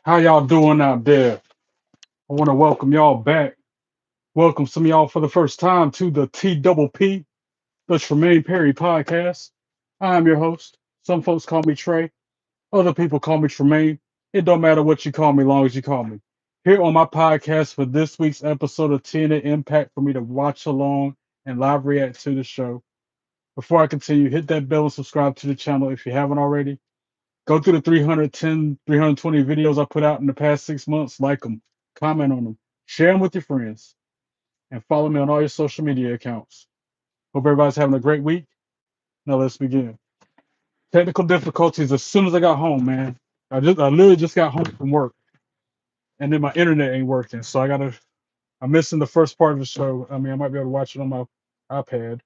How y'all doing out there? I want to welcome y'all back. Welcome some of y'all for the first time to the T Double P, the Tremaine Perry podcast. I'm your host. Some folks call me Trey. Other people call me Tremaine. It don't matter what you call me, long as you call me. Here on my podcast for this week's episode of TNA iMPACT for me to watch along and live react to the show. Before I continue, hit that bell and subscribe to the channel if you haven't already. Go through the 310, 320 videos I put out in the past 6 months, like them, comment on them, share them with your friends, and follow me on all your social media accounts. Hope everybody's having a great week. Now let's begin. Technical difficulties as soon as I got home, man. I literally just got home from work, and then my internet ain't working, so I'm missing the first part of the show. I mean, I might be able to watch it on my iPad.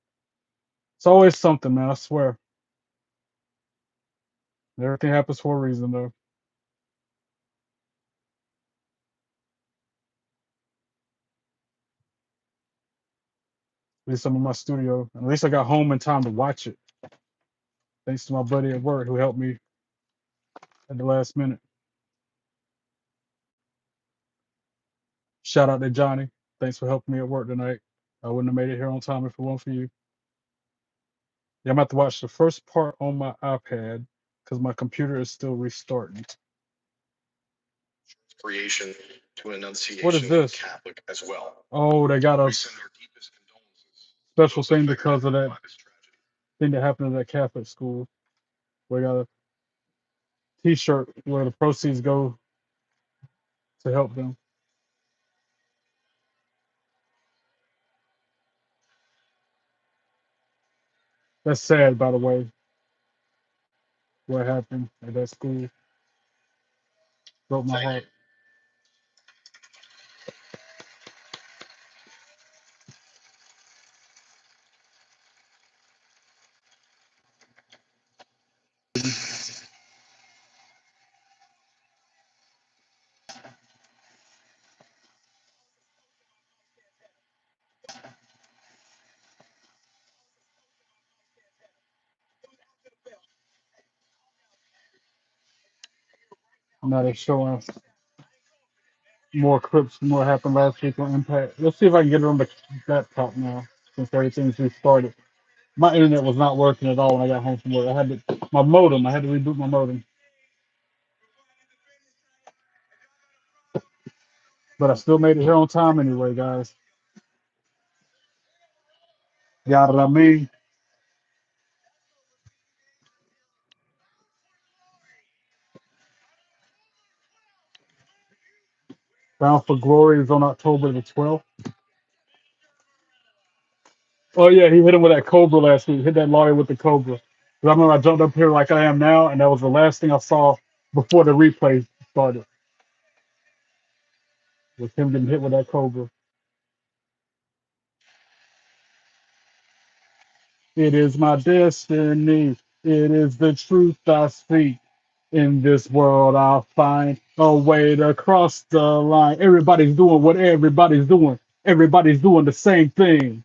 It's always something, man. I swear. Everything happens for a reason, though. At least I'm in my studio. At least I got home in time to watch it. Thanks to my buddy at work who helped me at the last minute. Shout out to Johnny. Thanks for helping me at work tonight. I wouldn't have made it here on time if it weren't for you. Yeah, I'm about to watch the first part on my iPad because my computer is still restarting. Creation to enunciation. What is this? Catholic as well. Oh, they got a special thing because of that thing that happened at that Catholic school. We got a T-shirt where the proceeds go to help them. That's sad, by the way, what happened at that school. Broke my heart. Now they're showing more clips from what happened last week on Impact. Let's see if I can get it on the laptop now, since everything's restarted. My internet was not working at all when I got home from work. I had to reboot my modem. But I still made it here on time anyway, guys. Got what I mean? Bound for Glory is on October the 12th. Oh, yeah, he hit him with that Cobra last week. Hit that lawyer with the Cobra. 'Cause I remember I jumped up here like I am now, and that was the last thing I saw before the replay started. Was him getting hit with that Cobra. It is my destiny. It is the truth I speak. In this world, I'll find a way to cross the line. Everybody's doing what everybody's doing. Everybody's doing the same thing.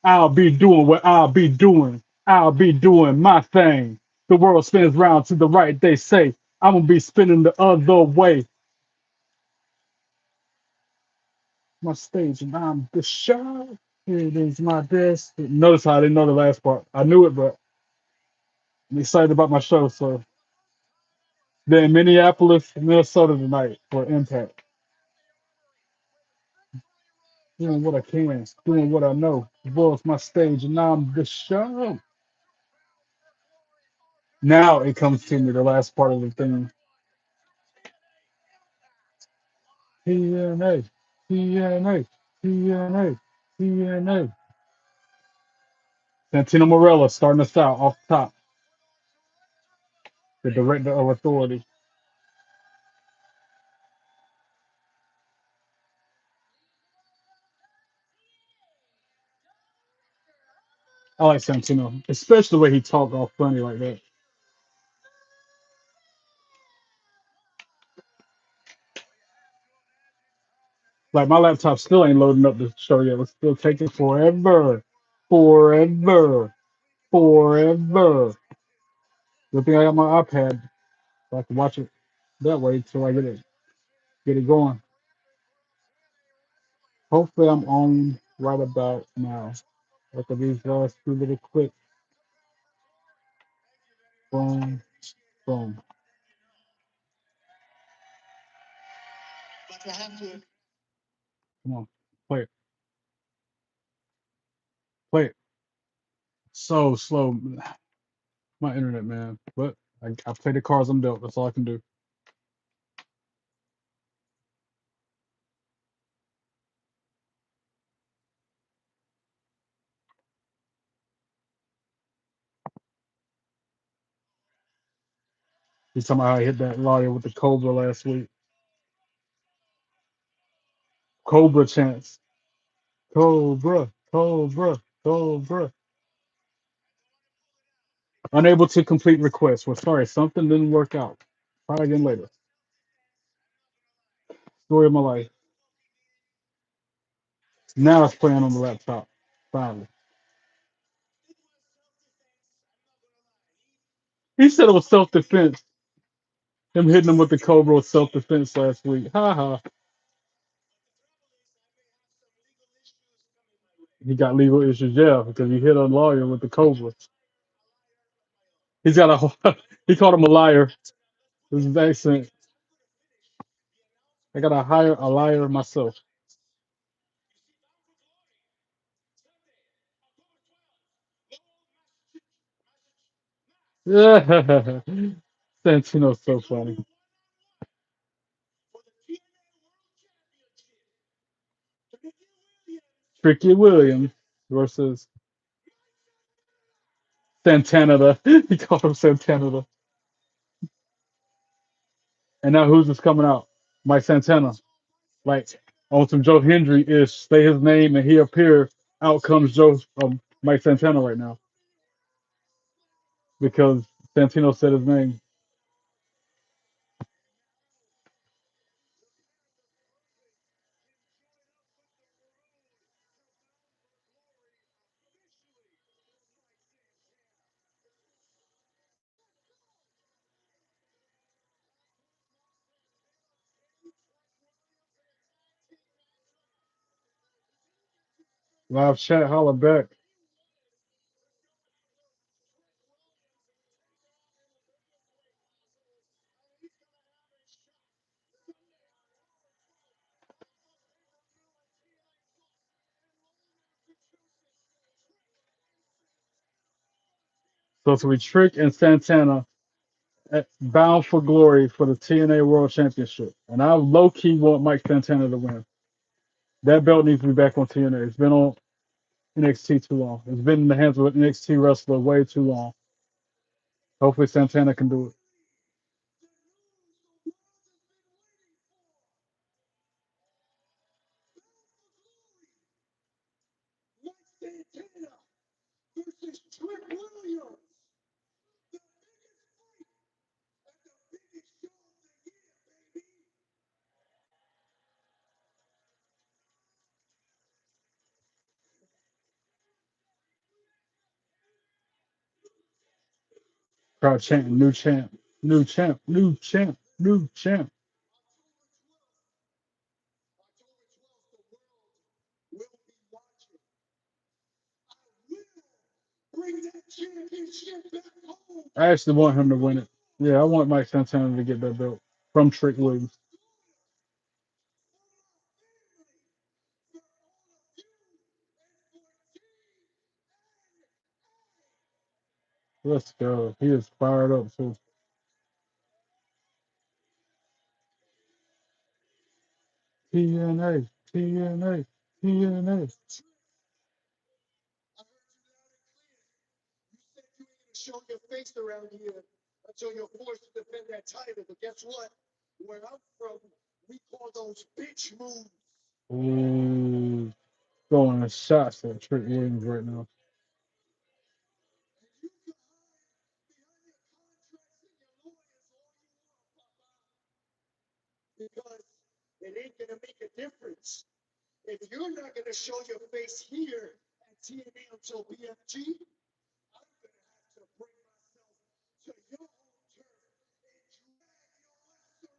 I'll be doing what I'll be doing. I'll be doing my thing. The world spins round to the right, they say. I'm going to be spinning the other way. My stage, and I'm the show. It is my destiny. Notice how I didn't know the last part. I knew it, but I'm excited about my show. So, then Minneapolis, Minnesota tonight for Impact. Doing what I can, doing what I know. The world's my stage, and now I'm the show. Now it comes to me, the last part of the thing. TNA, TNA, TNA, TNA. Santino Marella starting us out off the top, the director of authority. I like Santino, especially the way he talk all funny like that. Like my laptop still ain't loading up the show yet. It's still taking forever, forever, forever. Good thing I got my iPad so I can watch it that way till I get it. Get it going. Hopefully I'm on right about now. After these last two little clips. Boom, boom. Come on. Play it. Play it. So slow. My internet, man. But I play the cards I'm dealt. That's all I can do. He's talking about how I hit that lawyer with the Cobra last week. Cobra chance. Cobra, Cobra, Cobra. Unable to complete request. Well, sorry, something didn't work out. Try again later. Story of my life. Now it's playing on the laptop. Finally. He said it was self defense. Him hitting him with the Cobra was self defense last week. Ha ha. He got legal issues, yeah, because he hit a lawyer with the Cobra. He's got a he called him a liar. This is accent. I gotta hire a liar myself. Yeah. Santino's so funny. Tricky Williams versus Santana. He called him Santana. And now who's just coming out? Mike Santana. Like on some Joe Hendry is say his name and he appear. Out comes Mike Santana right now because Santino said his name. Live chat, holla back. So it's we Trick and Santana bound for glory for the TNA World Championship. And I low key want Mike Santana to win. That belt needs to be back on TNA. It's been on NXT too long. It's been in the hands of an NXT wrestler way too long. Hopefully Santana can do it. Crowd chanting, new champ, new champ, new champ, new champ. I actually want him to win it. Yeah, I want Mike Santana to get that belt from Trick Williams. Let's go. He is fired up too. TNA, TNA, TNA. Ooh, throwing shots at Trick Williams right now.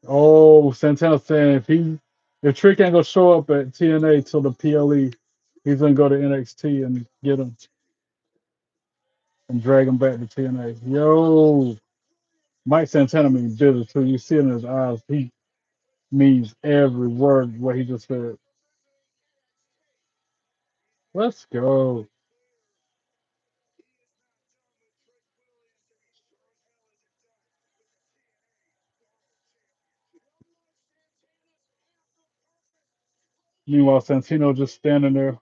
Oh Santana saying if Trick ain't gonna show up at TNA till the PLE, he's gonna go to NXT and get him and drag him back to TNA. Yo, Mike Santana means business too. You see it in his eyes. He means every word what he just said. Let's go. Meanwhile, Santino just standing there.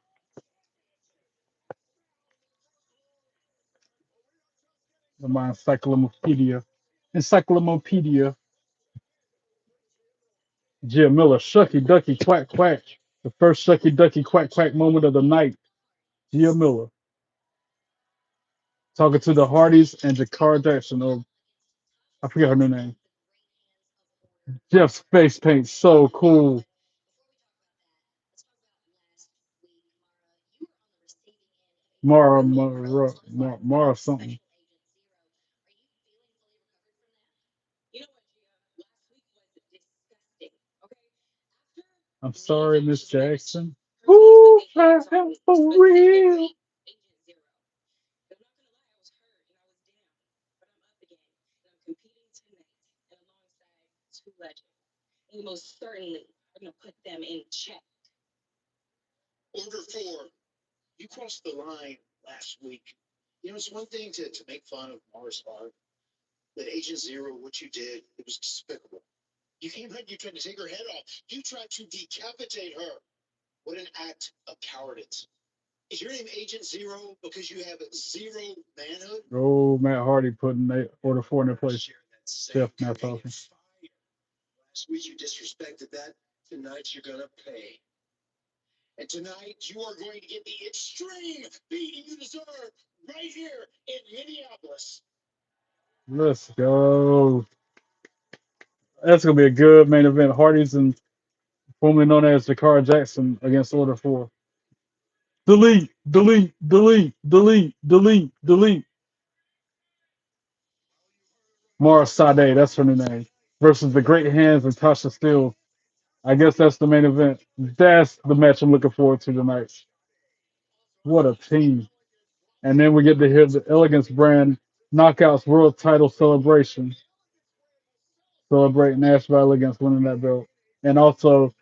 In my encyclopedia. Encyclopedia. Jim Miller, Shucky Ducky Quack Quack. The first Shucky Ducky Quack Quack moment of the night. Jim Miller talking to the Hardies and Jakar Jackson. Or I forget her new name. Jeff's face paint so cool. Mara something. I'm sorry, Miss Jackson. Ooh, I am for real. Oh, Matt Hardy putting order four in their place. Jeff Matt talking. Let's go. That's gonna be a good main event. Hardy's and formerly known as Jakar Jackson against Order 4. Delete, delete, delete, delete, delete, delete. Mara Sadè, that's her new name. Versus the Great Hands and Tasha Steelz. I guess that's the main event. That's the match I'm looking forward to tonight. What a team. And then we get to hear the Elegance brand Knockouts World Title Celebration. Celebrating Nashville Elegance winning that belt. And also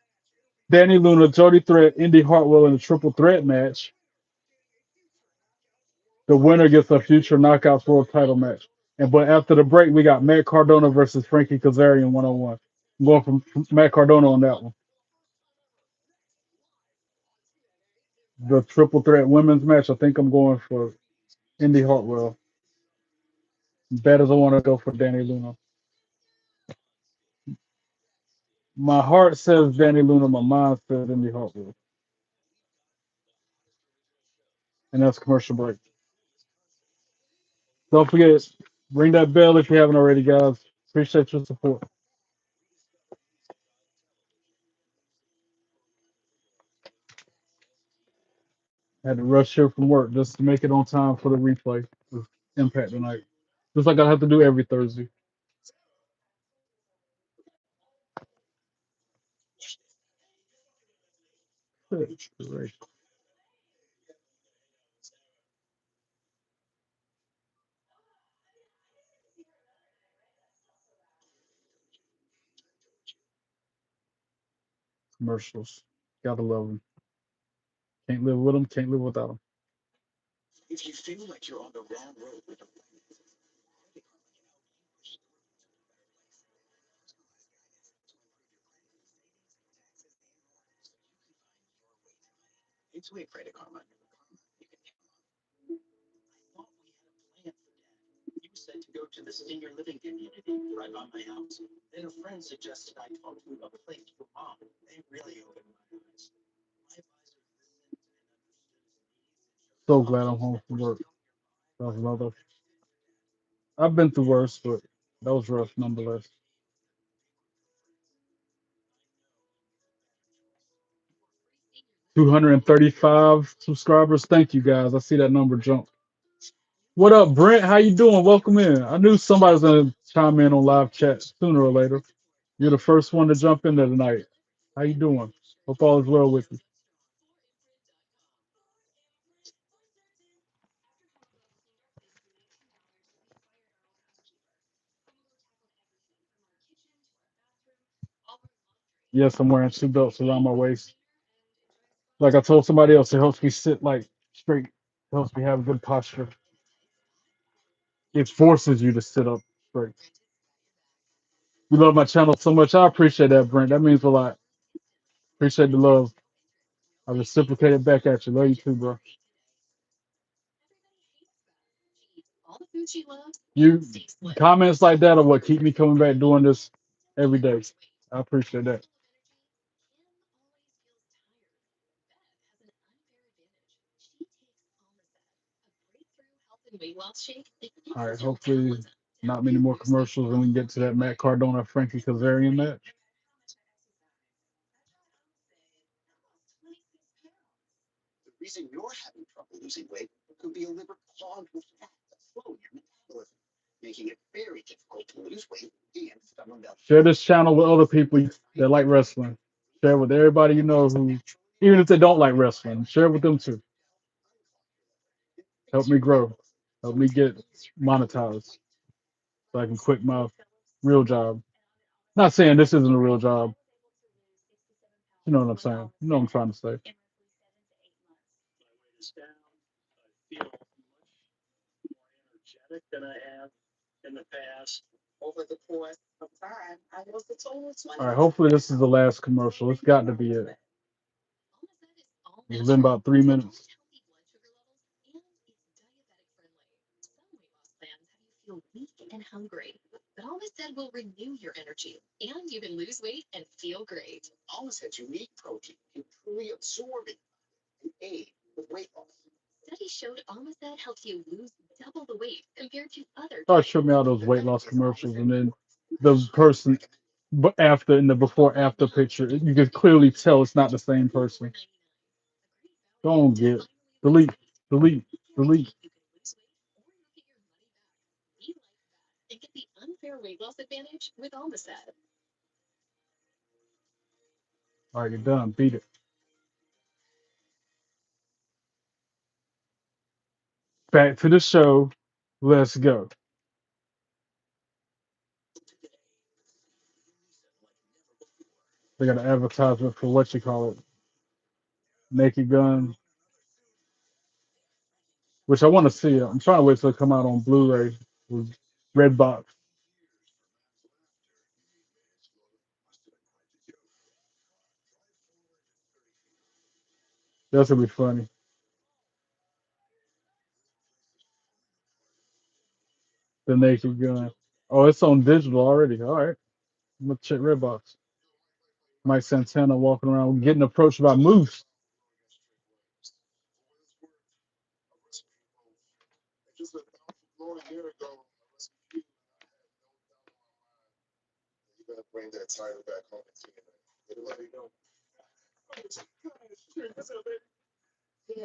Dani Luna, Jody Threat, Indi Hartwell in a triple threat match. The winner gets a future Knockouts World Title match. But after the break, we got Matt Cardona versus Frankie Kazarian 1-on-1. I'm going from Matt Cardona on that one. The triple threat women's match, I think I'm going for Indi Hartwell. Bad as I want to go for Dani Luna. My heart says Dani Luna, my mind says Indi Hartwell. And that's commercial break. Don't forget, ring that bell if you haven't already, guys. Appreciate your support. Had to rush here from work just to make it on time for the replay of Impact tonight. Just like I have to do every Thursday. Great. Commercials. Gotta love them. Can't live with them, can't live without them. So glad I'm home from work. That was another. I've been through worse, but that was rough nonetheless. 235 subscribers. Thank you guys. I see that number jump. What up, Brent? How you doing? Welcome in. I knew somebody was gonna chime in on live chat sooner or later. You're the first one to jump in there tonight. How you doing? Hope all is well with you. Yes, I'm wearing two belts around my waist. Like I told somebody else, it helps me sit like straight. It helps me have good posture. It forces you to sit up straight. You love my channel so much. I appreciate that, Brent. That means a lot. Appreciate the love. I reciprocate it back at you. Love you too, bro. You comments like that are what keep me coming back doing this every day. I appreciate that. All right, hopefully not many more commercials and we can get to that Matt Cardona Frankie Kazarian match. Share this channel with other people that like wrestling. Share with everybody you know who, even if they don't like wrestling, share with them too. Help me grow. Help me get monetized so I can quit my real job. Not saying this isn't a real job. You know what I'm saying? You know what I'm trying to say. All right, hopefully this is the last commercial. It's got to be it. It's been about 3 minutes. Start showing me all those weight loss commercials, and then the person, but after in the before after picture, you can clearly tell it's not the same person. Don't get delete, delete, delete. All right, you're done. Beat it. Back to the show. Let's go. They got an advertisement for what you call it, Naked Gun, which I want to see. I'm trying to wait till it come out on Blu-ray with red box. That's gonna be funny. The Naked Gun. Oh, it's on digital already. All right, I'm gonna check Redbox. Mike Santana walking around getting approached by Moose.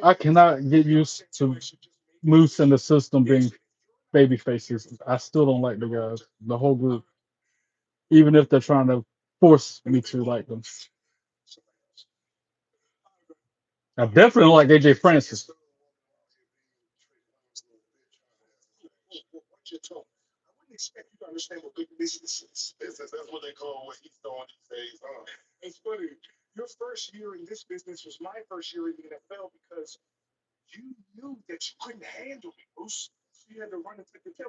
I cannot get used to Moose and the system being baby faces. I still don't like the guys, the whole group, even if they're trying to force me to like them. I definitely don't like AJ Francis.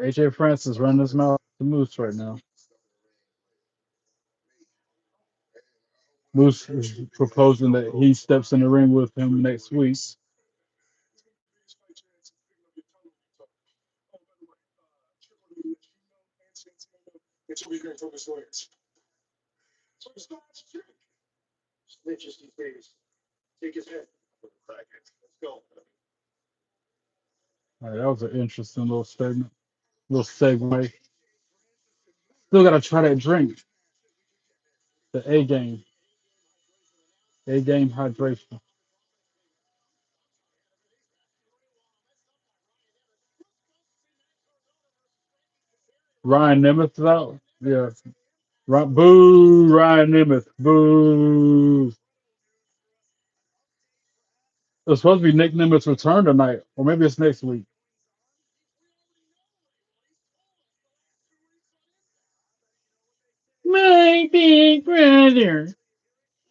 AJ Francis running his mouth to Moose right now. Moose is proposing that he steps in the ring with him next week. All right, that was an interesting little statement, little segue. Still gotta try that drink, the A game hydration. Ryan Nemeth is out. Yeah, Right, boo, Ryan Nemeth. Boo. It's supposed to be Nick Nemeth's return tonight, or maybe it's next week. My big brother.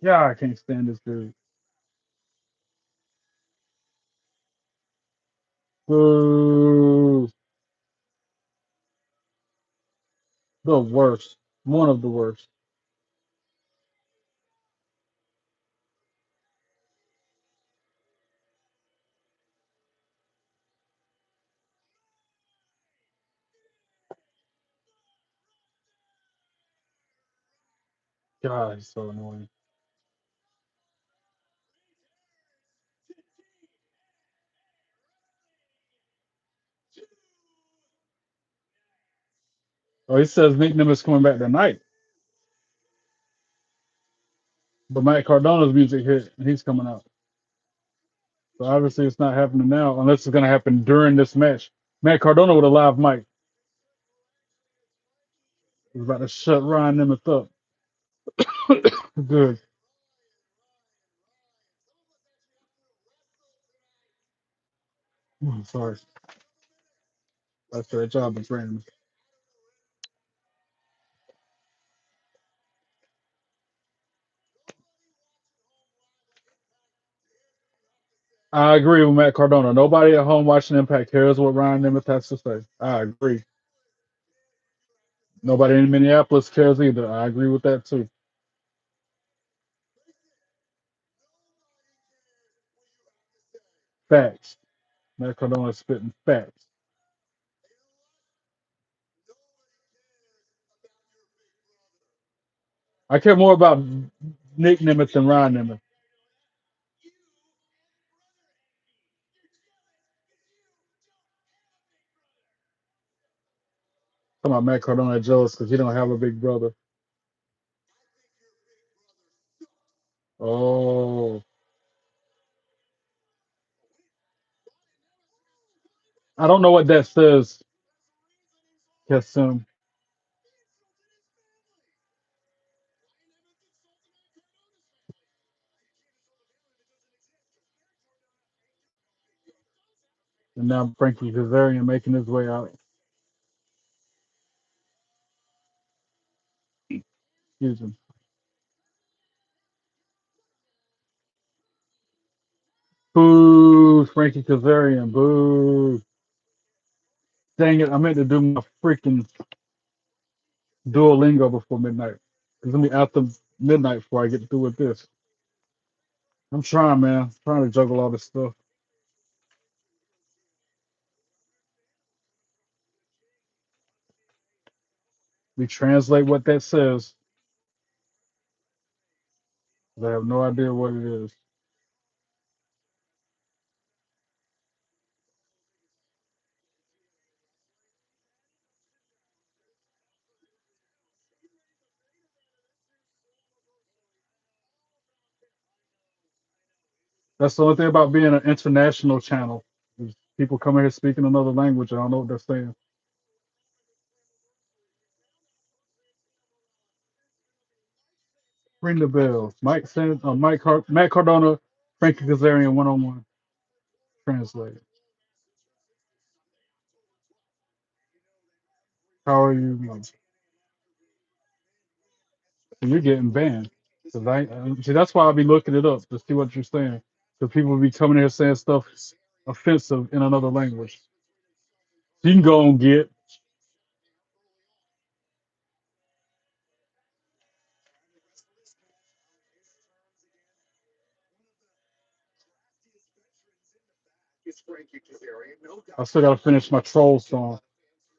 Yeah, I can't stand this dude. Boo. The worst. One of the worst. God, he's so annoying. Oh, he says Nick Nemeth's coming back tonight, but Matt Cardona's music hit and he's coming out. So obviously it's not happening now unless it's going to happen during this match. Matt Cardona with a live mic. He's about to shut Ryan Nemeth up. Good. Sorry. That's a job in training. I agree with Matt Cardona. Nobody at home watching Impact cares what Ryan Nemeth has to say. I agree. Nobody in Minneapolis cares either. I agree with that too. Facts. Matt Cardona is spitting facts. I care more about Nick Nemeth than Ryan Nemeth. Come on, Matt Cardona jealous because he don't have a big brother. Oh, I don't know what that says, Kasum. And now Frankie Kazarian making his way out. Excuse him. Boo, Frankie Kazarian. Boo. Dang it, I meant to do my freaking Duolingo before midnight. It's gonna be after midnight before I get through with this. I'm trying, man. I'm trying to juggle all this stuff. We translate what that says. I have no idea what it is. That's the only thing about being an international channel. Is people come in here speaking another language. I don't know what they're saying. Ring the bell. Matt Cardona, Frankie Kazarian 1-on-1. Translate. How are you? You're getting banned. 'Cause see, that's why I'll be looking it up to see what you're saying. Because people be coming here saying stuff offensive in another language. You can go and get. I still gotta finish my troll song.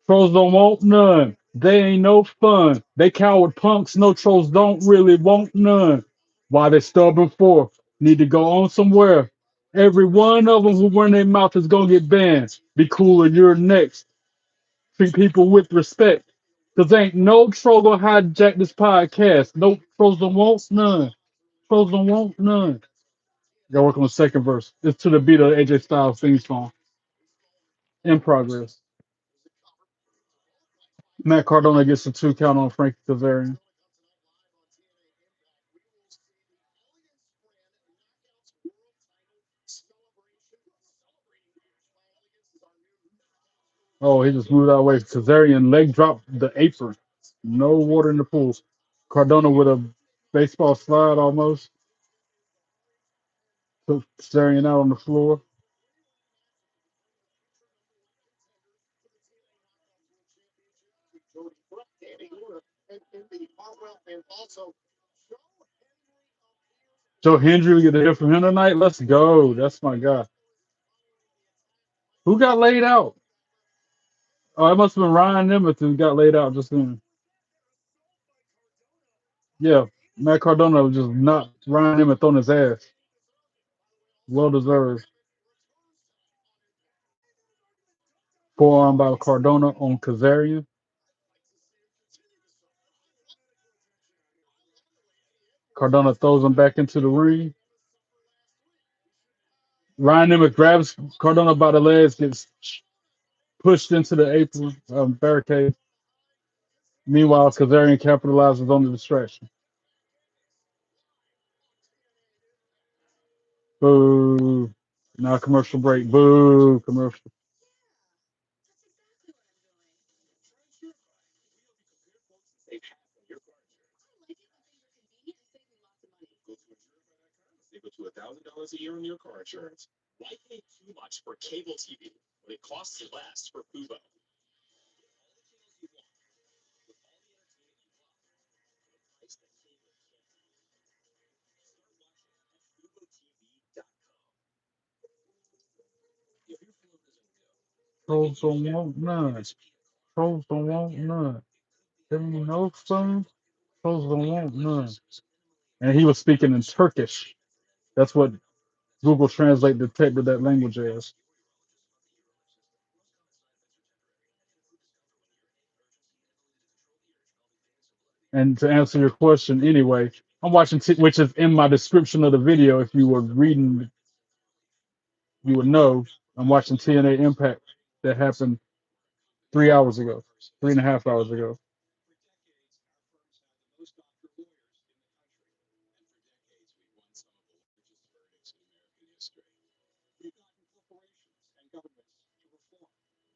Trolls don't want none. They ain't no fun. They coward punks. No trolls don't really want none. Why they stubborn for? Need to go on somewhere. Every one of them who run their mouth is gonna get banned. Be cooler, you're next. Treat people with respect. Cause ain't no troll gonna hijack this podcast. No trolls don't want none. Trolls don't want none. Gotta work on the second verse. It's to the beat of the AJ Styles theme song. In progress. Matt Cardona gets a 2 count on Frankie Kazarian. Oh, he just moved out of the way. Kazarian leg dropped the apron. No water in the pool. Cardona with a baseball slide almost. Took Kazarian out on the floor. Joe Hendry, we get to hear from him tonight. Let's go. That's my guy. Who got laid out? Oh, it must have been Ryan Nemeth who got laid out just then. Yeah, Matt Cardona was just knocked Ryan Nemeth on his ass. Well deserved. Forearm by Cardona on Kazarian. Cardona throws him back into the ring. Ryan Nemeth grabs Cardona by the legs, gets pushed into the apron barricade. Meanwhile, Kazarian capitalizes on the distraction. Boo. Now commercial break. Boo. Commercial. Trolls don't want none. Trolls don't want none. There ain't no fun. Trolls don't want none. And he was speaking in Turkish. That's what Google Translate detected that language as. And to answer your question anyway, I'm watching, which is in my description of the video. If you were reading, you would know I'm watching TNA Impact that happened 3 hours ago, 3.5 hours ago.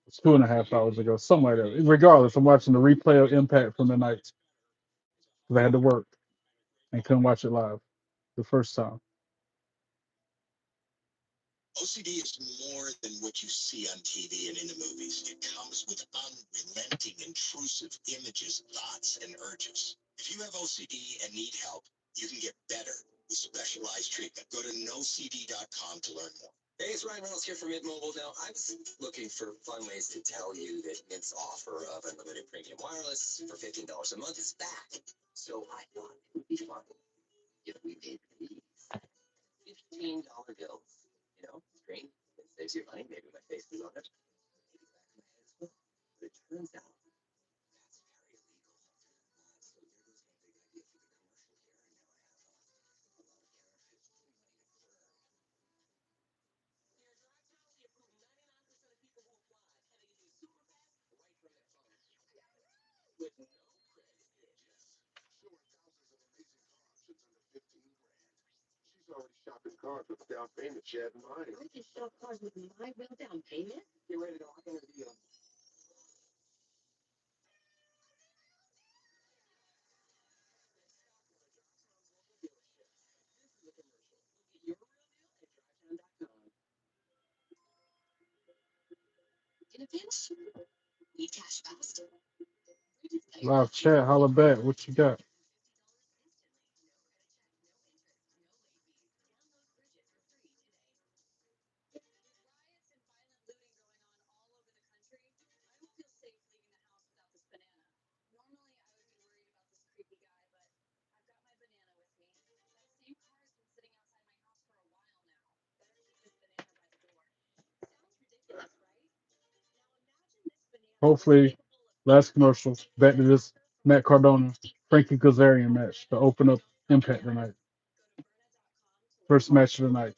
It's 2.5 hours ago, something like that. Regardless, I'm watching the replay of Impact from the night because I had to work and couldn't watch it live the first time. Live chat, holla back. What you got? Hopefully, last commercial. Back to this Matt Cardona, Frankie Kazarian match to open up Impact tonight. First match of the night.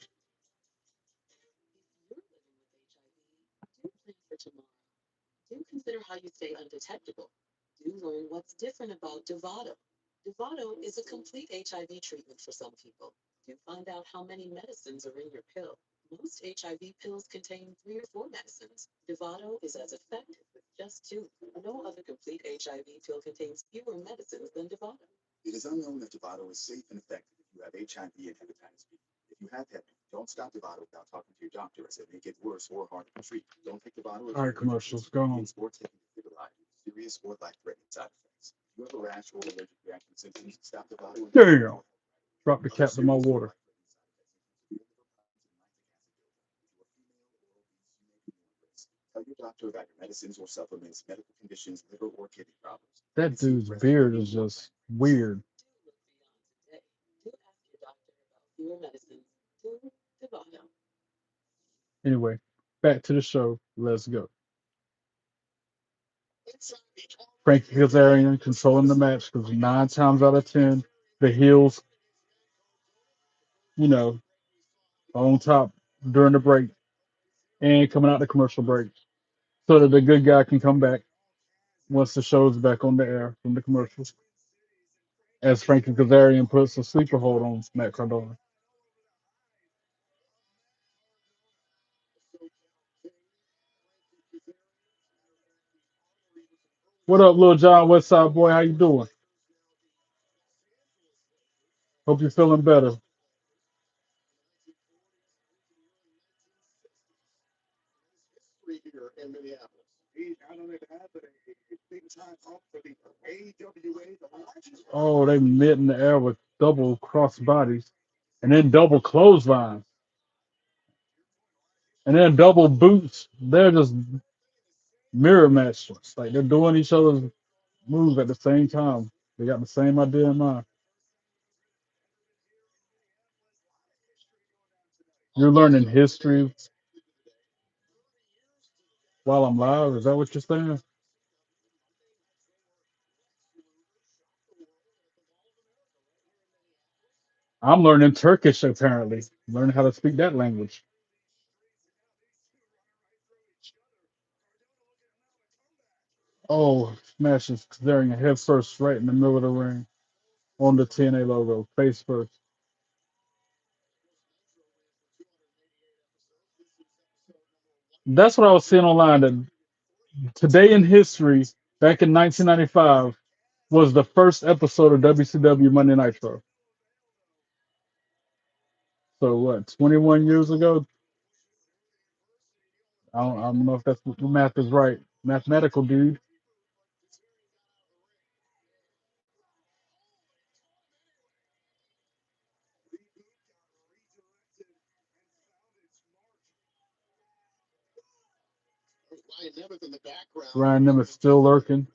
All right, commercials, go on. Damn. Drop the cap in my water. That dude's beard is just weird. Anyway, back to the show. Let's go. Frankie Kazarian controlling the match because 9 times out of 10, the heels, you know, are on top during the break and coming out the commercial break so that the good guy can come back once the show's back on the air from the commercials. As Frankie Kazarian puts a sleeper hold on Matt Cardona. What up, Lil John Westside boy? How you doing? Hope you're feeling better. Oh, they met in the air with double cross bodies and then double clothesline and then double boots. They're just mirror matches. Like they're doing each other's moves at the same time. They got the same idea in mind. You're learning history while I'm live. Is that what you're saying? I'm learning Turkish apparently. Learning how to speak that language. Oh, smashes Kazarian head first right in the middle of the ring on the TNA logo, face first. That's what I was seeing online. That today in history, back in 1995, was the first episode of WCW Monday Nitro. So what, 21 years ago? I don't know if that's the math is right. Mathematical dude. Ryan Nemeth still lurking.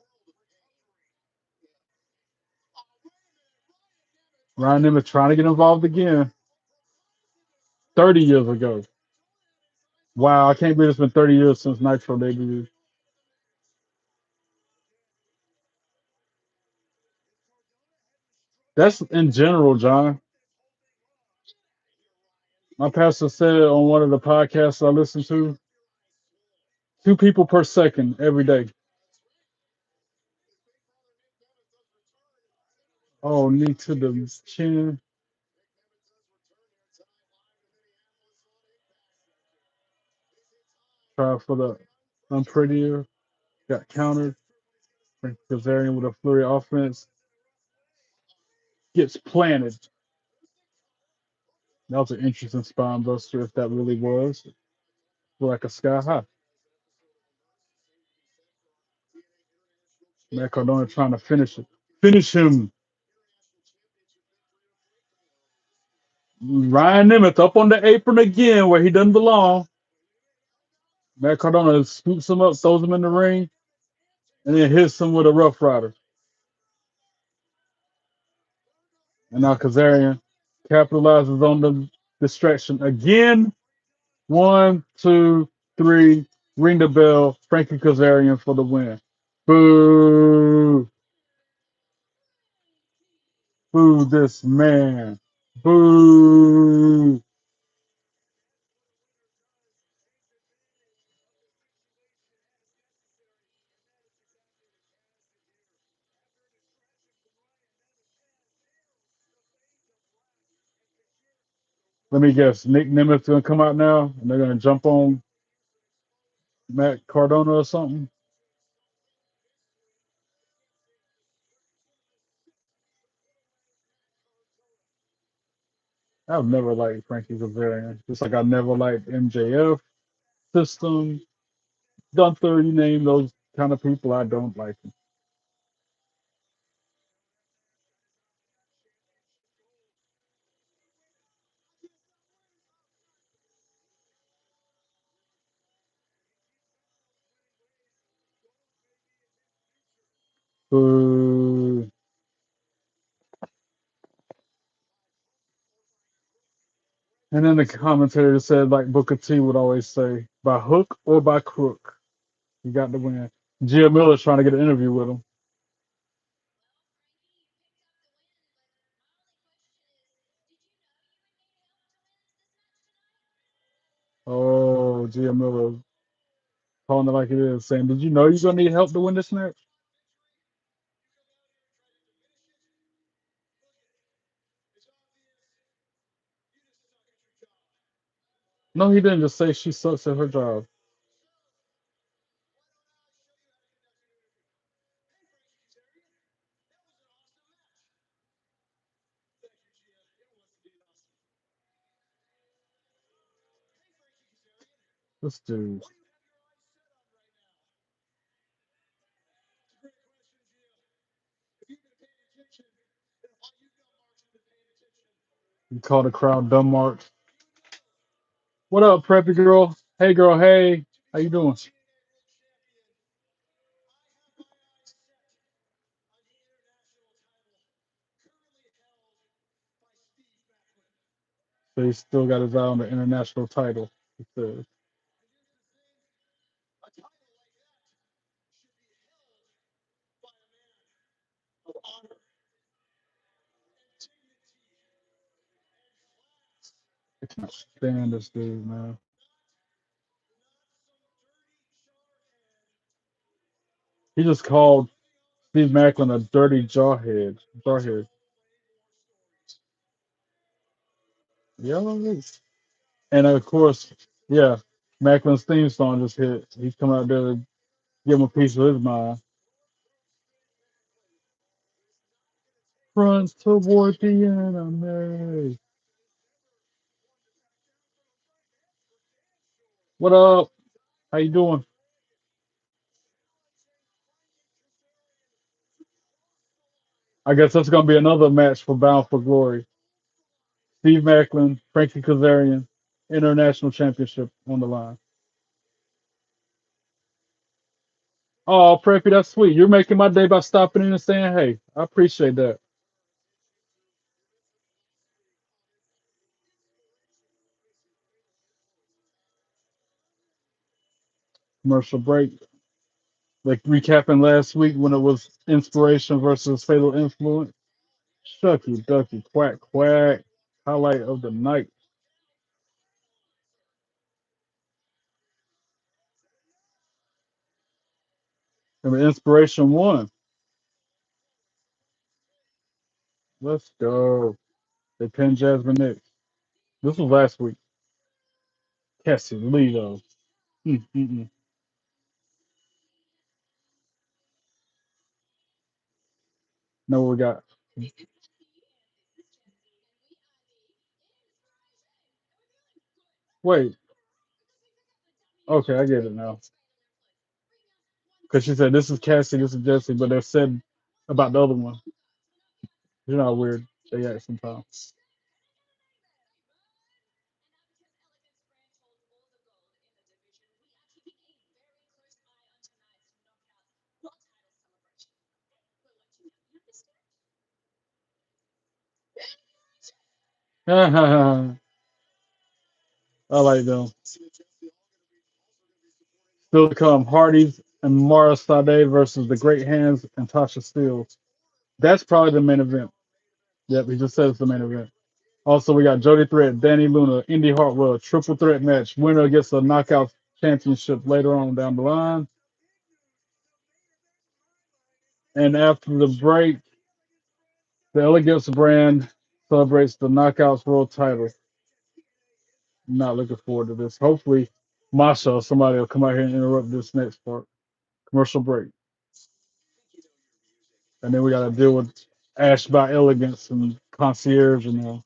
Ryan Nemeth trying to get involved again. 30 years ago. Wow, I can't believe it's been 30 years since Nitro debuted. That's in general, John. My pastor said on one of the podcasts I listen to, 2 people per second every day. Oh, knee to the chin. Try for the unprettier. Got countered. Kazarian with a flurry of offense. Gets planted. That was an interesting spine buster if that really was. Like a sky high. Matt Cardona trying to finish it. Finish him. Ryan Nemeth up on the apron again where he doesn't belong. Matt Cardona scoops him up, throws him in the ring, and then hits him with a Rough Rider. And now Kazarian capitalizes on the distraction again. 1, 2, 3. Ring the bell. Frankie Kazarian for the win. Boo. Boo this man. Boo. Let me guess. Nick Nemath's gonna come out now, and they're gonna jump on Matt Cardona or something. I've never liked Frankie Kazarian. Just like I never liked MJF system. Gunther, you name those kind of people, I don't like them. Boo. And then the commentator said, like Booker T would always say, by hook or by crook, you got to win. Gia Miller's trying to get an interview with him. Oh, Gia Miller calling it like it is, saying, did you know you're going to need help to win this match? No, he didn't just say she sucks at her job. This dude. He called the crowd dumb marks. What up, preppy girl? Hey, girl. Hey, how you doing? So he still got his eye on the international title. He says. I can't stand this dude, man. He just called Steve Macklin a dirty jawhead. Jawhead. Yeah, and of course, yeah, Macklin's theme song just hit. He's coming out there to give him a piece of his mind. Runs toward the enemy. What up? How you doing? I guess that's gonna be another match for Bound for Glory. Steve Macklin, Frankie Kazarian, International Championship on the line. Oh, Preppy, that's sweet. You're making my day by stopping in and saying, hey, I appreciate that. Commercial break. Like recapping last week when it was inspiration versus fatal influence. Shucky ducky quack quack. Highlight of the night. And the inspiration won. Let's go. They pinned Jasmine next. This was last week. Cassie Lee though. Mm-mm-mm. Know what we got? Wait. Okay, I get it now. Because she said this is Cassie, this is Jesse, but they said about the other one. You know how weird they act sometimes. I like them. Still to come, Hardies and Mara Sadè versus the Great Hands and Tasha Steelz. That's probably the main event. Yep, he just said it's the main event. Also, we got Jody Threat, Dani Luna, Indi Hartwell, triple threat match. Winner gets a knockout championship later on down the line. And after the break, the Elegance brand celebrates the Knockouts World title. I'm not looking forward to this. Hopefully, Masha or somebody will come out here and interrupt this next part. Commercial break. And then we got to deal with Ash by Elegance and Concierge and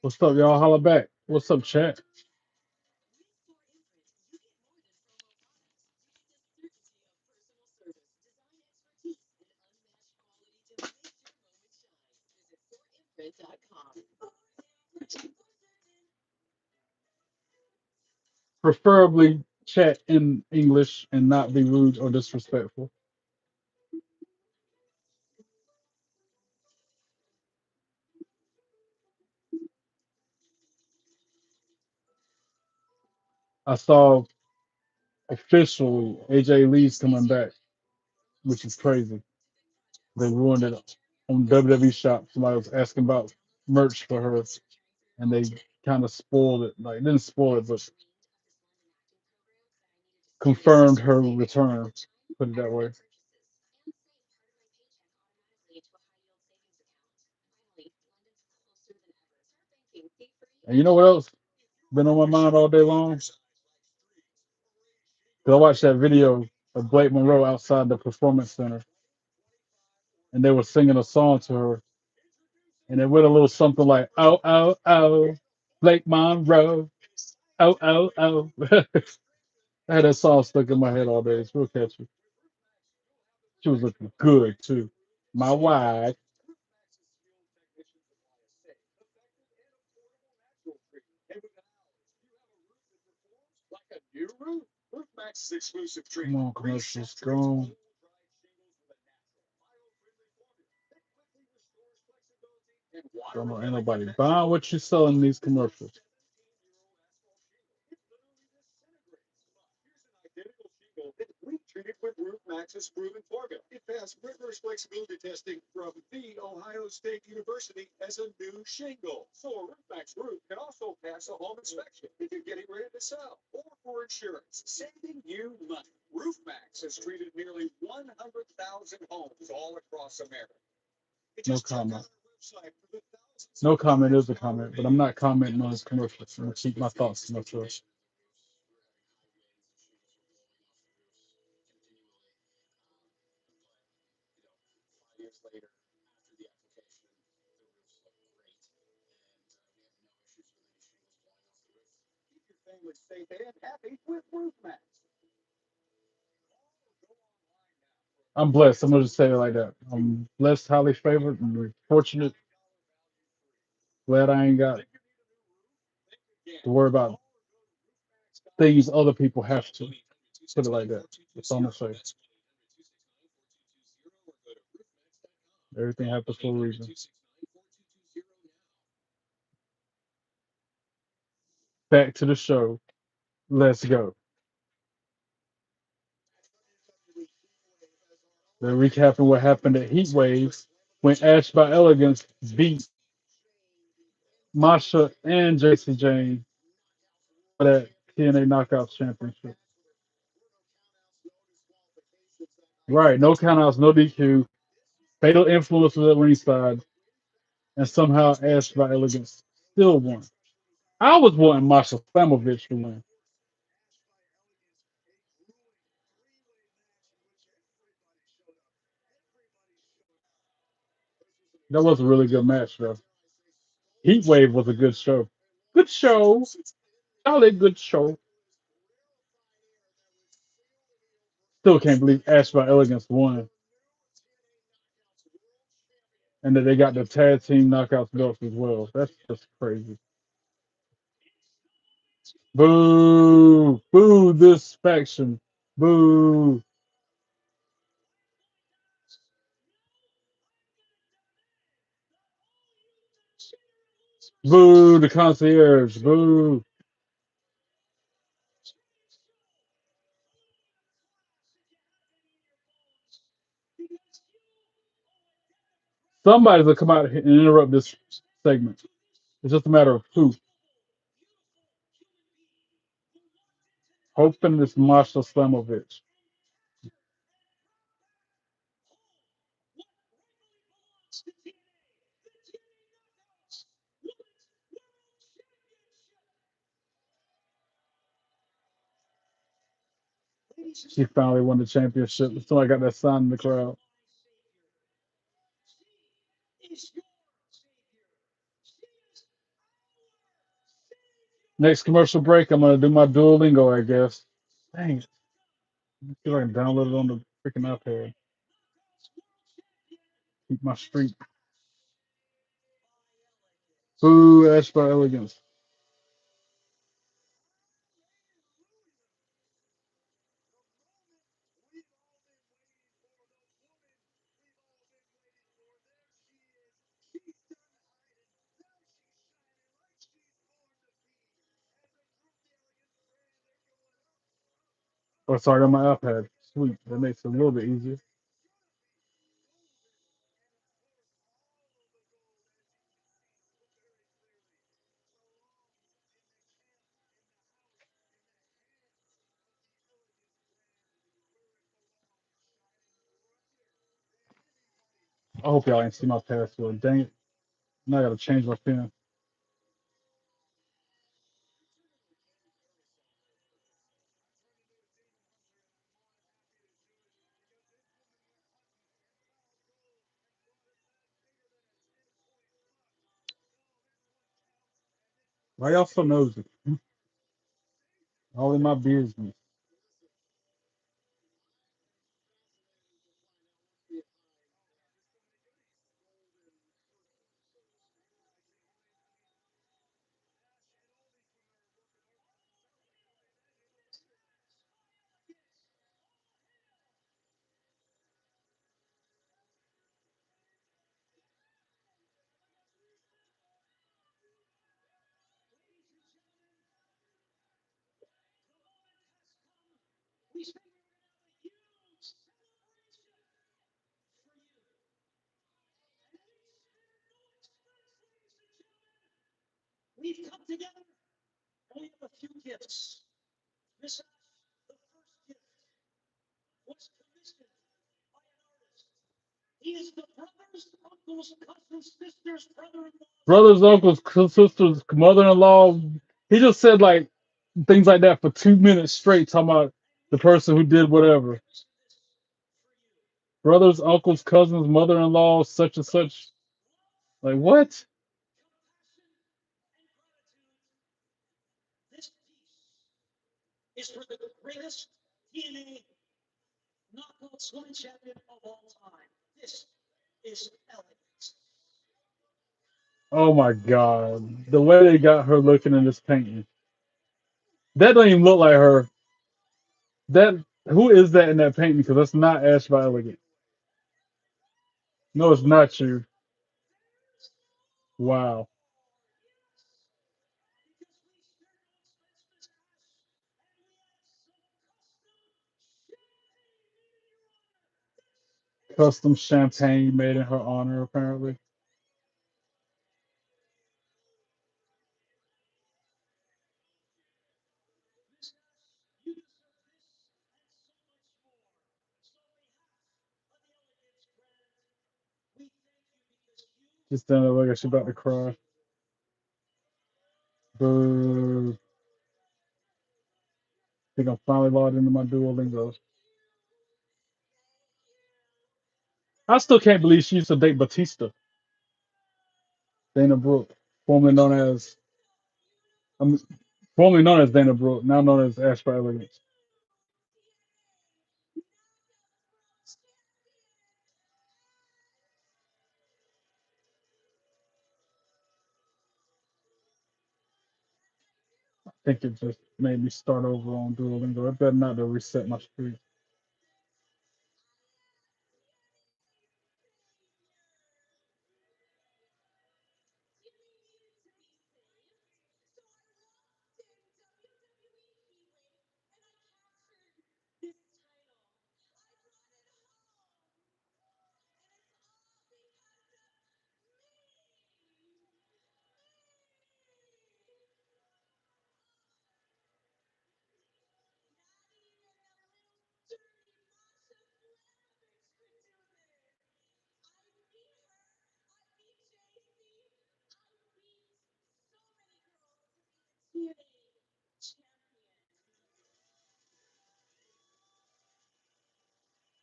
what's up, y'all? Holla back. What's up, chat? Preferably chat in English and not be rude or disrespectful. I saw officially AJ Lee's coming back, which is crazy. They ruined it on WWE Shop. Somebody was asking about merch for her, and they kind of spoiled it. Like, didn't spoil it, but confirmed her return. Put it that way. And you know what else been on my mind all day long? 'Cause I watched that video of Blake Monroe outside the Performance Center, and they were singing a song to her, and it went a little something like, "Oh, oh, oh, Blake Monroe, oh, oh, oh." I had that song stuck in my head all day. It's real catchy. She was looking good too. My wife. Come on, commercials, go. Don't know, ain't nobody buying what you selling in these commercials. No comment. No comment is a comment, but I'm not commenting on his commercials. I'm gonna keep my thoughts to myself. I'm blessed. I'm gonna just say it like that. I'm blessed, highly favored, and fortunate. Glad I ain't got to worry about things other people have to. Put it like that. That's all I'm gonna say. Everything happens for a reason. Back to the show. Let's go. They're recapping what happened at Heat Waves when Ash by Elegance beat Masha and JC Jane for that TNA Knockouts Championship. Right, no countouts, no DQ. Fatal influence was at ringside, and somehow Ash by Elegance still won. I was wanting Masha Slamovich to win. That was a really good match, though. Heat Wave was a good show. Good show. Solid good show. Still can't believe Ash by Elegance won. and that they got the tag team knockouts belts as well. That's just crazy. Boo! Boo! This faction. Boo! Boo! The concierge. Boo! Somebody's gonna come out and interrupt this segment. It's just a matter of who. Hoping it's Masha Slamovich. She finally won the championship. Somebody got that sign in the crowd. Next commercial break, I'm gonna do my Duolingo, I guess. Dang it. I feel like I can download it on the freaking iPad. Keep my streak. Boo, Ash by Elegance. Oh, sorry, on my iPad. Sweet. That makes it a little bit easier. I hope y'all ain't see my password. Dang it. Now I gotta change my pin. Why y'all so nosy? All in my business. Brothers, uncles, sisters, mother-in-law. He just said like things like that for 2 minutes straight, talking about the person who did whatever. Brothers, uncles, cousins, mother-in-law, such and such. Like what? Oh my god. The way they got her looking in this painting. That don't even look like her. That who is that in that painting? Because that's not Ash by Elegant. No, it's not you. Wow. Custom champagne made in her honor, apparently. Just standing there like she's about to cry. Boo. Think I'm finally logged into my Duolingo. I still can't believe she used to date Batista, Dana Brooke, formerly known as um, formerly known as Dana Brooke, now known as Ash by Elegance. think it just made me start over on Duolingo. It better not to reset my streak.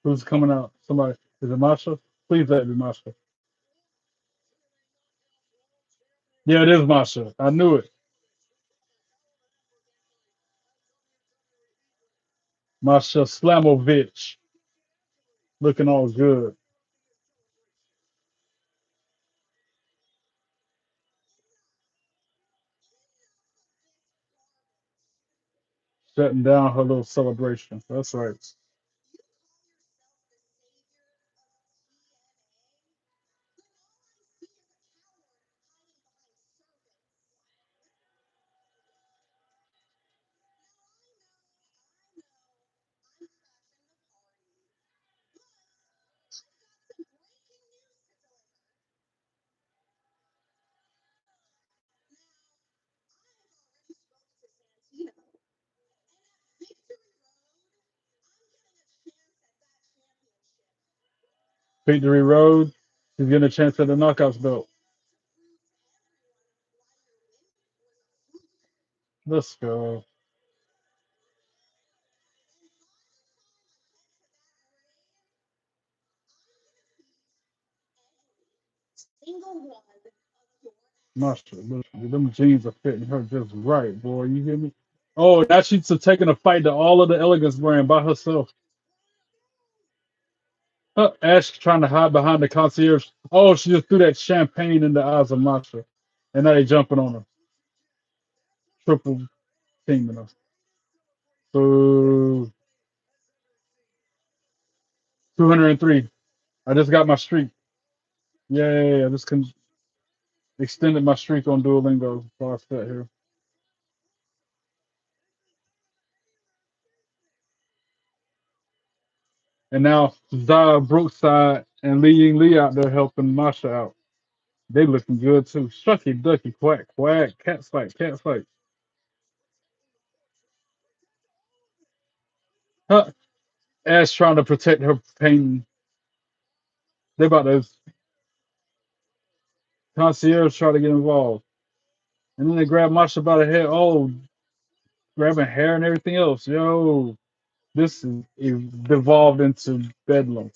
Who's coming out? Somebody. Is it Masha? Please let it be Masha. Yeah, it is Masha. I knew it. Masha Slamovich. Looking all good. Shutting down her little celebration. That's right. Victory Road. She's getting a chance at the knockouts belt. Let's go. Masha, them jeans are fitting her just right, boy. You hear me? Oh, now she's taking a fight to all of the Elegance brand by herself. Ash trying to hide behind the concierge. Oh, she just threw that champagne in the eyes of Masha. And now they jumping on her. Triple teaming her. Boo. 203. I just got my streak. Yay. I just extended my streak on Duolingo before I sat here. And now Zara Brookside and Lee Ying Lee out there helping Masha out. They looking good too. Shucky ducky quack quack. Cat fight, cat fight. Huh. Ash trying to protect her pain. They about to concierge try to get involved. And then they grab Masha by the head. Oh, grabbing hair and everything else. Yo, this is devolved into bedlam.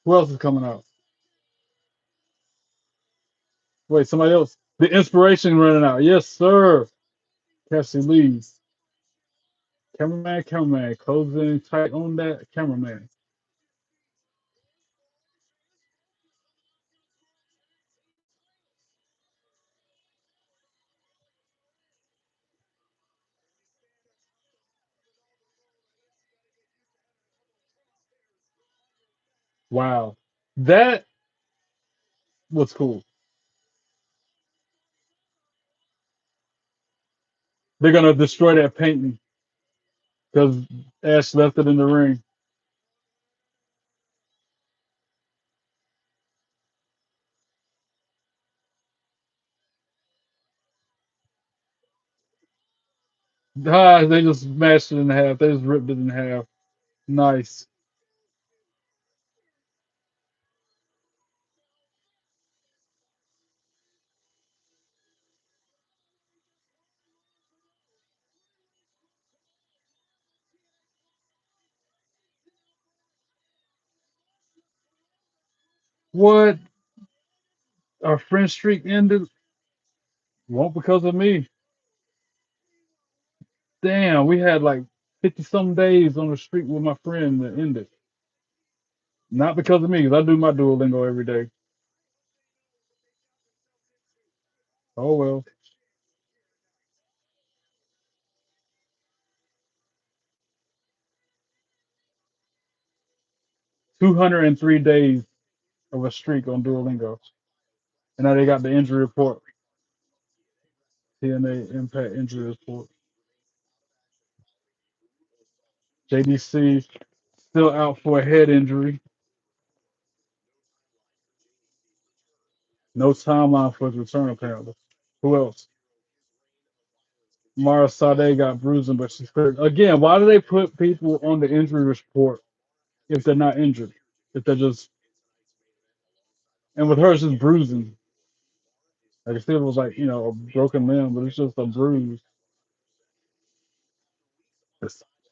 Who else is coming out? Wait, somebody else. The inspiration running out. Yes, sir. Cassie leaves. Cameraman, cameraman. Closing tight on that cameraman. Wow. That was cool. They're gonna destroy that painting because Ash left it in the ring. Ah, they just smashed it in half. They just ripped it in half. Nice. What? Our friend streak ended? Won't because of me. Damn, we had like 50 some days on the streak with my friend that ended. Not because of me, because I do my Duolingo every day. Oh well. 203 days of a streak on Duolingo. And now they got the injury report. TNA impact injury report. JDC still out for a head injury. No timeline for his return, apparently. Who else? Mara Sadè got bruising, but she's cleared. Again, why do they put people on the injury report if they're not injured? If they're just, and with her, it's just bruising. Like if it was like, a broken limb, but it's just a bruise.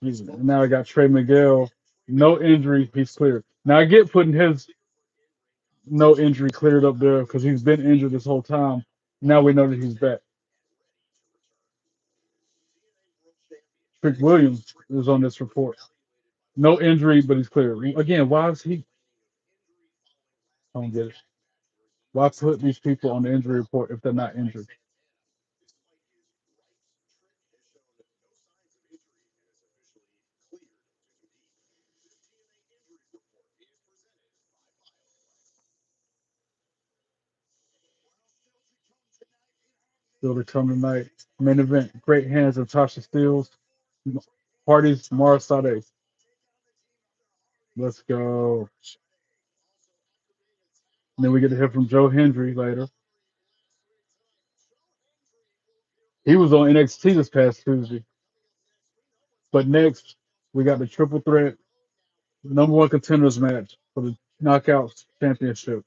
And now I got Trey Miguel, no injury, he's cleared. Now I get putting his no injury cleared up there because he's been injured this whole time. Now we know that he's back. Trick Williams is on this report. No injury, but he's cleared. Again, why is he? I don't get it. Why put these people on the injury report if they're not injured? Still to come tonight. Main event, great hands of Tasha Steelz. Hardies, Mara Sadè. Let's go. And then we get to hear from Joe Hendry later. He was on NXT this past Tuesday. But next, we got the triple threat number one contenders match for the Knockouts Championship.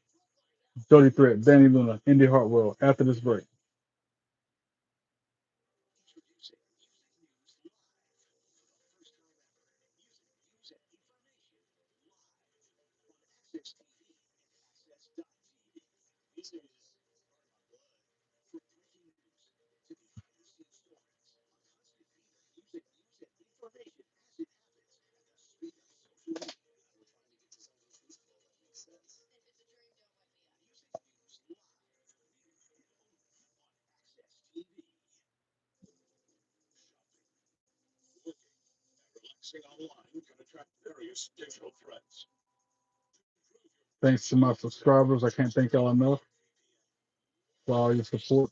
Jody Threat, Dani Luna, Indi Hartwell. After this break, thanks to my subscribers, I can't thank y'all enough for all your support,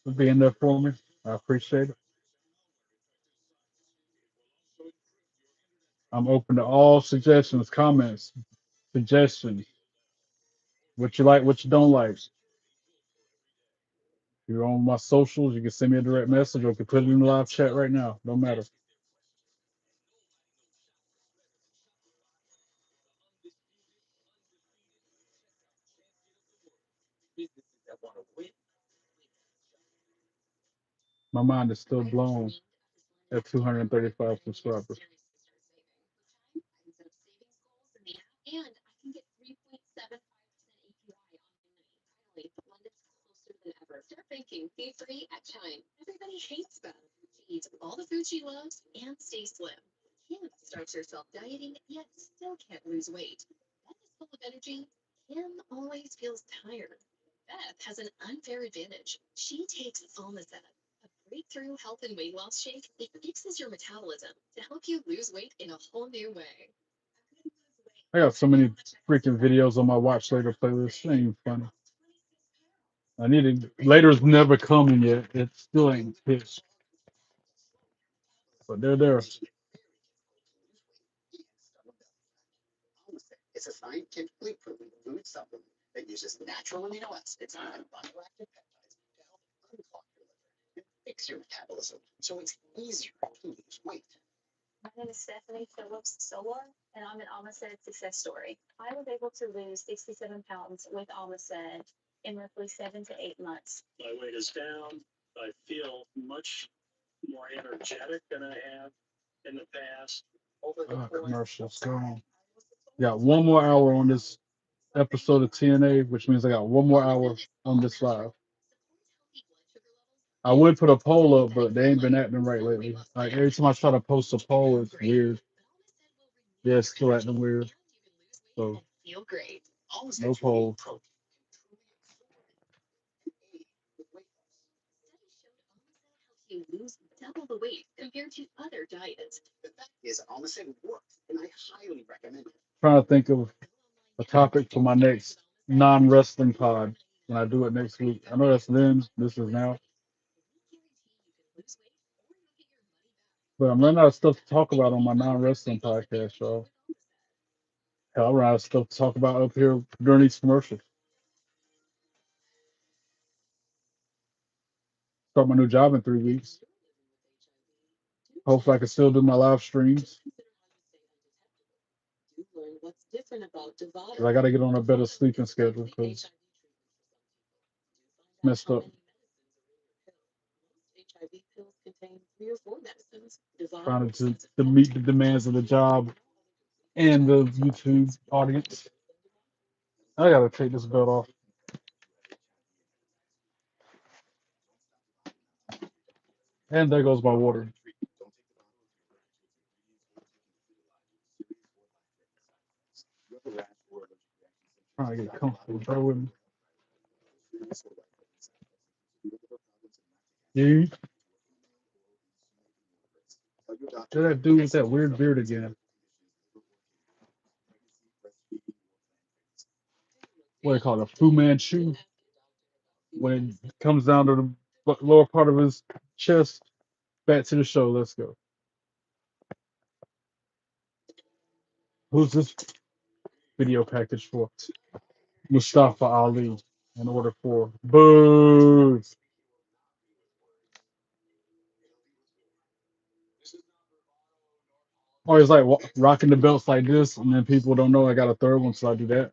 for being there for me. I appreciate it. I'm open to all suggestions, comments, suggestions. What you like, what you don't like. If you're on my socials, you can send me a direct message or you can put it in the live chat right now. Don't matter. My mind is still blown at 235 subscribers. I got so many freaking videos on my watch later playlist. It ain't even funny. I need to. Later's never coming yet. It still ain't hit, but they're there. Commercials. Go on. Got one more hour on this episode of TNA, which means I got one more hour on this live. I would put a poll up, but they ain't been acting right lately. Like every time I try to post a poll, it's weird. Yeah, it's still acting weird. So no poll. Trying to think of a topic for my next non-wrestling pod when I do it next week. I know that's then. This is now, but I'm running out of stuff to talk about on my non-wrestling podcast, y'all. Hell, I run out of stuff to talk about up here during these commercials. Start my new job in 3 weeks. Hopefully, I can still do my live streams. 'Cause I got to get on a better sleeping schedule because messed up. Trying to meet the demands of the job and the YouTube audience. I gotta take this belt off. And there goes my water. Trying to get comfortable. Bear with me. Dude, that dude with that weird beard again. What do you call it? A Fu Manchu. When it comes down to the lower part of his chest. Back to the show. Let's go. Who's this video package for? Mustafa Ali. In order for boo. Or it's like rocking the belts like this, and then people don't know I got a third one, so I do that.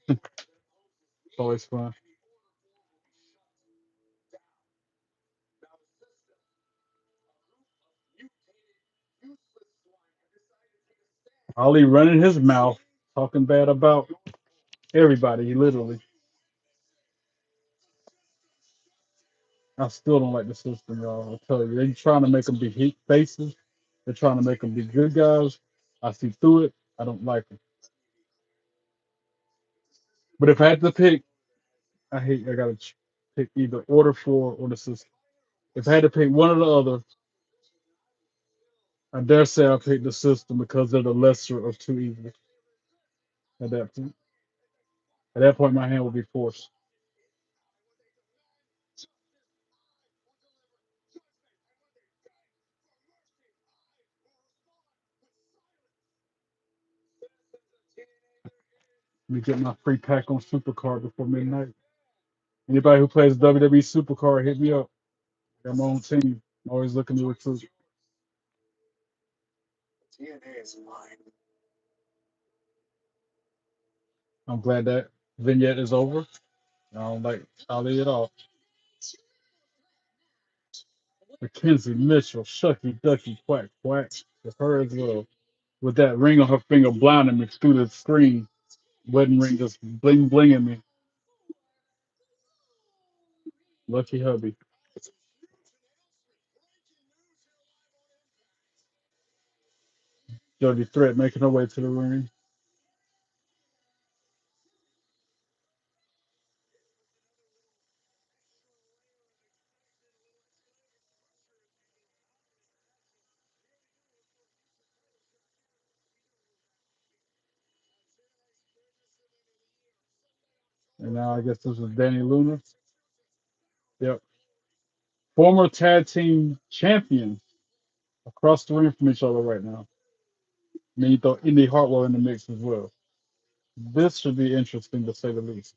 It's always fun. Ali running his mouth, talking bad about everybody, literally. I still don't like the system, y'all. I'll tell you. They're trying to make them be heat faces. They're trying to make them be good guys. I see through it. I don't like them. But if I had to pick, I gotta pick either Order 4 or the system. If I had to pick one or the other, I dare say I'll pick the system because they're the lesser of two evils at that point. At that point, my hand will be forced. Let me get my free pack on Supercard before midnight. Anybody who plays WWE Supercard, hit me up. Got my own team. Always looking to recruit. I'm glad that vignette is over. I don't like Ali at all. Mackenzie Mitchell, Shucky Ducky, Quack Quack. With her as well. With that ring on her finger blinding me through the screen. Wedding ring just bling blinging me. Lucky hubby. Jody Threat making her way to the ring. And now I guess this is Dani Luna. Yep. Former tag team champions across the ring from each other right now. And then you throw Indi Hartwell in the mix as well. This should be interesting to say the least.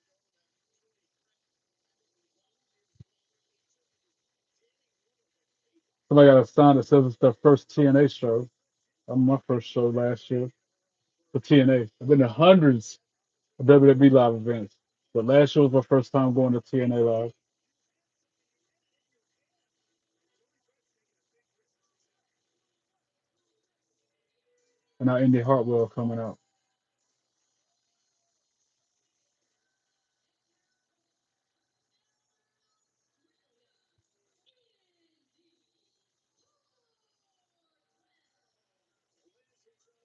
Somebody got a sign that says it's their first TNA show. On my first show last year for TNA. I've been to hundreds of WWE live events, but last year was my first time going to TNA live. And now Indi Hartwell coming out.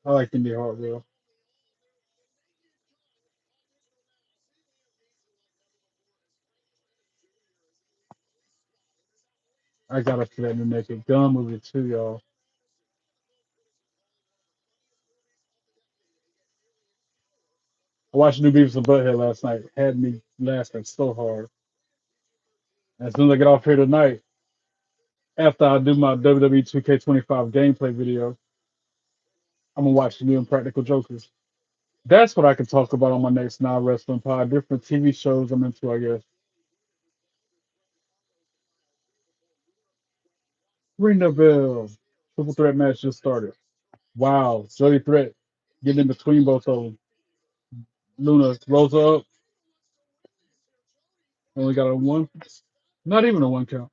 I like Indi Hartwell. I gotta see that in the Naked Gun movie too, y'all. I watched New Beavis and Butthead last night. Had me laughing so hard. And as soon as I get off here tonight, after I do my WWE 2K25 gameplay video, I'm gonna watch the new Impractical Jokers. That's what I can talk about on my next non-wrestling pod. Different TV shows I'm into, I guess. Ring the bell. Triple threat match just started. Wow, Jody Threat getting in between both of them. Luna rolls her up. Only got a one. Not even a one count.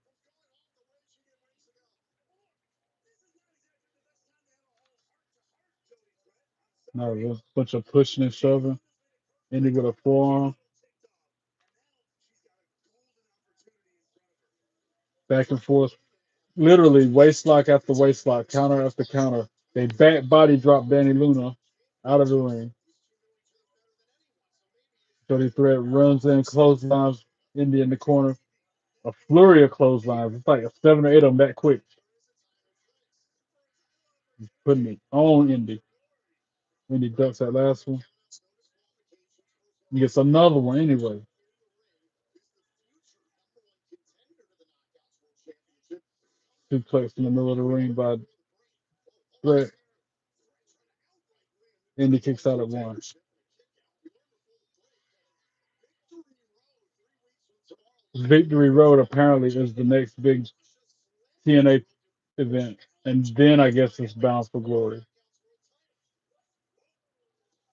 Now a bunch of pushing and shoving. Ending with a forearm. Back and forth. Literally waist lock after waist lock, counter after counter. They back body drop Dani Luna out of the ring. Jody Threat runs in, clotheslines Indi in the corner. A flurry of clotheslines. It's like a 7 or 8 of them that quick. Putting it on Indi. Indi ducks that last one. He gets another one anyway. Suplex in the middle of the ring by Threat. Indi kicks out at one. Victory Road apparently is the next big TNA event. And then I guess it's Bound for Glory.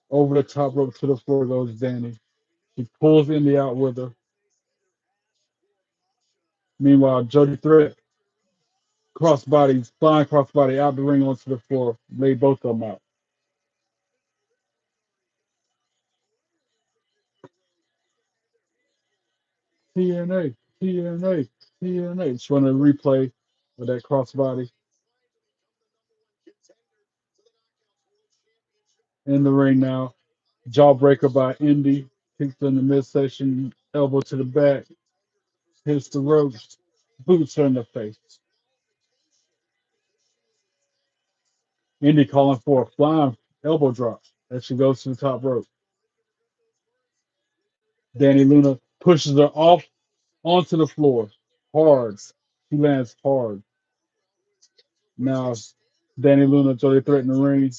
Over the top rope to the floor goes Dani. He pulls Indi out with her. Meanwhile, Jody Threat crossbody, flying crossbody out the ring onto the floor, laid both of them out. TNA, TNA, TNA. Just running a replay of that crossbody in the ring now. Jawbreaker by Indi. Kicks in the midsection, elbow to the back, hits the ropes, boots her in the face. Indi calling for a flying elbow drop as she goes to the top rope. Dani Luna pushes her off onto the floor. Hard. She lands hard. Now, Dani Luna, Jody Threat in the ring.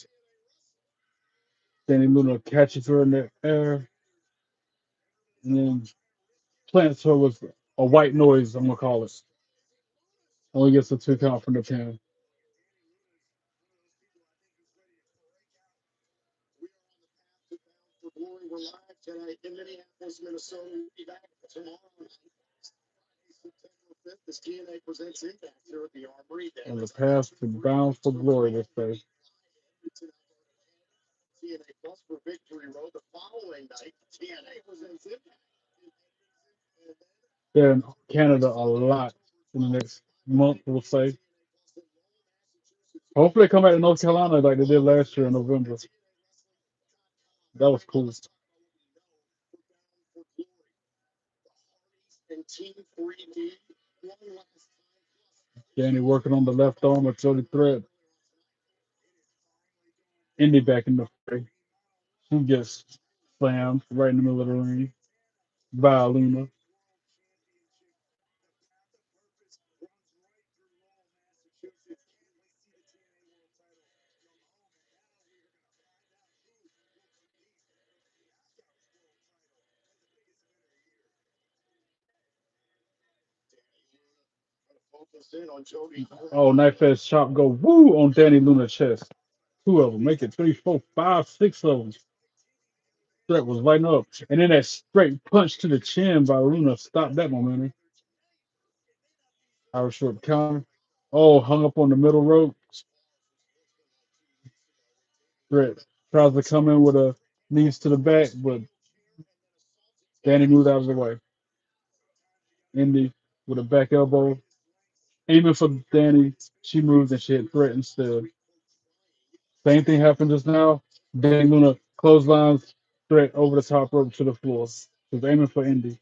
Dani Luna catches her in the air and then plants her with a white noise, I'm going to call it. Only gets a 2 count from the pin. On the path to Bound for Glory this day. They're in Canada a lot in the next month, we'll say. Hopefully, they come back to North Carolina like they did last year in November. That was cool. Dani working on the left arm of Jody Threat. Indi back in the fray. She gets slammed right in the middle of the ring by Luna. Oh, knife edge chop go woo on Dani Luna's chest. Two of them. Make it three, four, five, six of them. Threat was lighting up. And then that straight punch to the chin by Luna stopped that momentum. Irish short counter. Oh, hung up on the middle rope. Threat tries to come in with a knees to the back, but Dani moved out of the way. Indi with a back elbow. Aiming for Dani. She moved and she hit Threat instead. Same thing happened just now. Dani Luna clotheslines Threat over the top rope to the floor. She was aiming for Indi.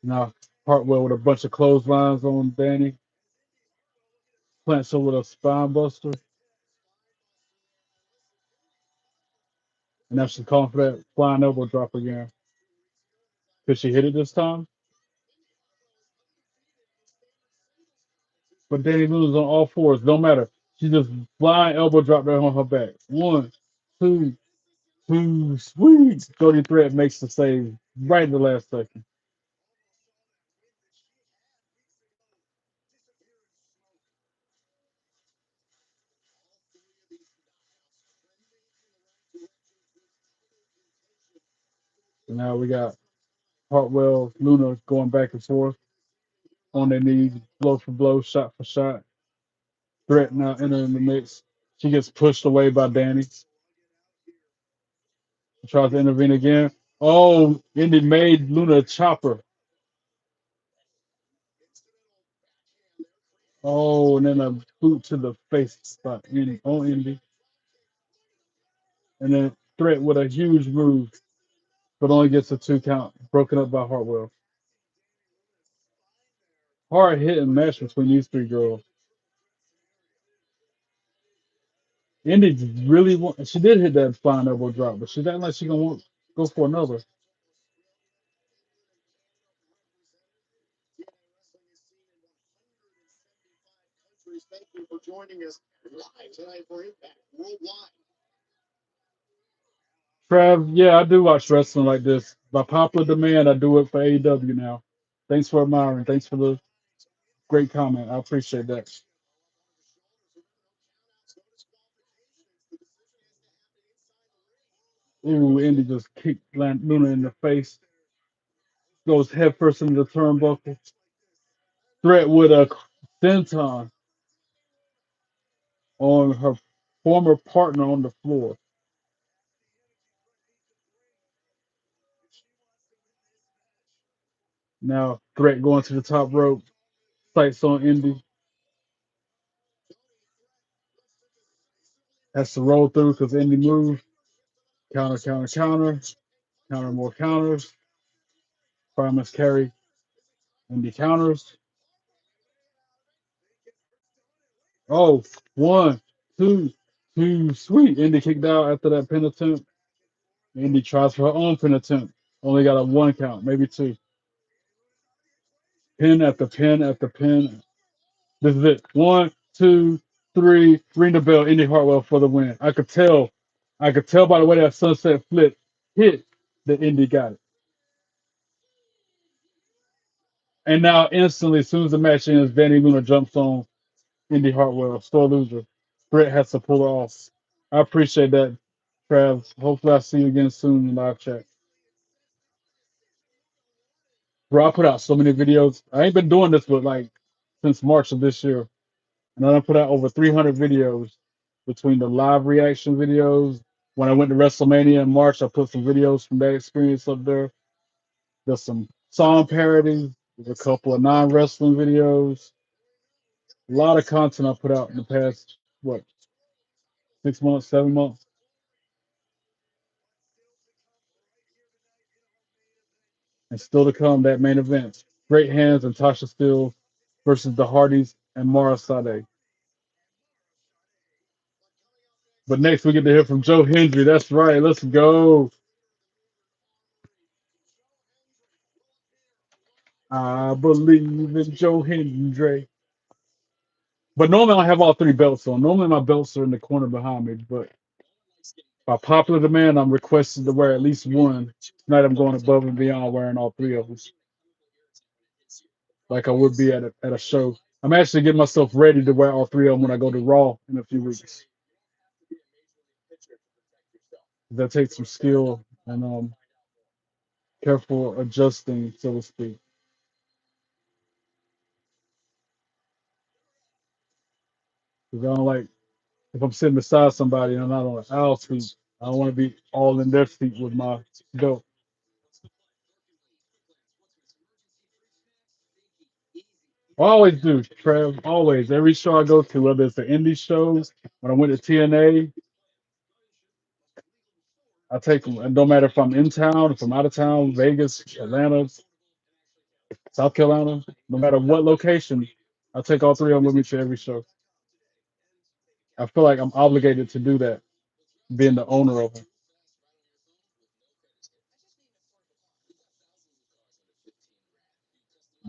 Now Hartwell with a bunch of clotheslines on Dani. Plants her with a spine buster. And now she's calling for that flying elbow drop again. Could she hit it this time? But Dani Luna's on all fours. Don't matter. She just flying elbow drop right on her back. One, two, two. Sweet. Jody Threat makes the save right in the last second. And now we got Hartwell, Luna going back and forth on their knees, blow for blow, shot for shot. Threat now entering the mix. She gets pushed away by Dani. Tries to intervene again. Oh, Indy made Luna a chopper. Oh, and then a boot to the face by Indy. Oh, Indy. And then Threat with a huge move, but only gets a 2 count, broken up by Hartwell. Hard hitting match between these three girls. Indy really want. She did hit that flying elbow drop, but she's acting like she gonna go for another. Trav, yeah, I do watch wrestling like this. By popular demand, I do it for AEW now. Thanks for admiring. Thanks for the great comment. I appreciate that. Ooh, Indy just kicked Luna in the face. Goes headfirst into the turnbuckle. Threat with a senton on her former partner on the floor. Now Threat going to the top rope. Sights on Indy. Has to roll through because Indy moved. Counter, counter, counter. Counter, more counters. Fireman's carry. Indy counters. Oh, one, two, two. Sweet. Indy kicked out after that pin attempt. Indy tries for her own pin attempt. Only got a 1 count, maybe two. Pin after pin after pin. This is it. One, two, three. Ring the bell. Indi Hartwell for the win. I could tell. I could tell by the way that sunset flip hit that Indy got it. And now instantly, as soon as the match ends, Dani Luna jumps on Indi Hartwell. Store loser. Brett has to pull her off. I appreciate that, Trav. Hopefully I see you again soon in live chat. Bro, I put out so many videos. I ain't been doing this but like since March of this year. And I put out over 300 videos between the live reaction videos. When I went to WrestleMania in March, I put some videos from that experience up there. There's some song parodies, there's a couple of non-wrestling videos. A lot of content I put out in the past, what, 6 months, 7 months. And still to come, that main event. Great Hands and Tasha Steelz versus the Hardies and Mara Sadè. But next we get to hear from Joe Hendry. That's right. Let's go. I believe in Joe Hendry. But normally I have all three belts on. Normally my belts are in the corner behind me, but by popular demand, I'm requested to wear at least one. Tonight I'm going above and beyond wearing all three of them, like I would be at a show. I'm actually getting myself ready to wear all three of them when I go to Raw in a few weeks. That takes some skill and careful adjusting, so to speak. Because I don't like if I'm sitting beside somebody and I'm not on an aisle seat, I don't want to be all in their seat with my belt. I always do, Trev. Always. Every show I go to, whether it's the indie shows, when I went to TNA, I take them. And don't matter if I'm in town, if I'm out of town, Vegas, Atlanta, South Carolina, no matter what location, I take all three of them with me to every show. I feel like I'm obligated to do that, being the owner of them.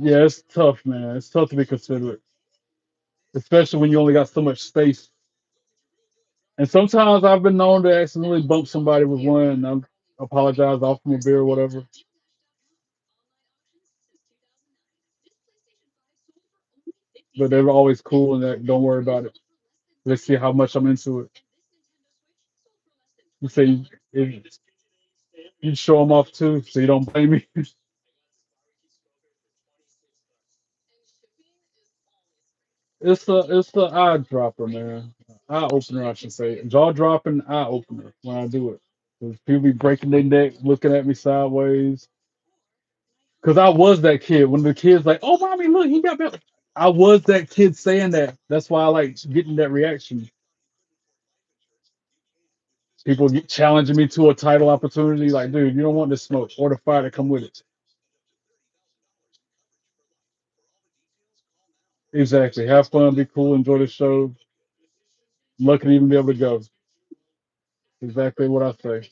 Yeah, it's tough, man. It's tough to be considerate, especially when you only got so much space. And sometimes I've been known to accidentally bump somebody with one, and I apologize, offer them a beer or whatever. But they're always cool and that don't worry about it. Let's see how much I'm into it. You say if you show them off too, so you don't blame me. It's a eye dropper, man. Eye opener, I should say. Jaw dropping eye opener when I do it. 'Cause people be breaking their neck, looking at me sideways. Cause I was that kid when the kids like, oh mommy, look, he got better. I was that kid saying that. That's why I like getting that reaction. People get challenging me to a title opportunity. Like, dude, you don't want this smoke or the fire to come with it. Exactly. Have fun, be cool, enjoy the show. Lucky to even be able to go. Exactly what I say.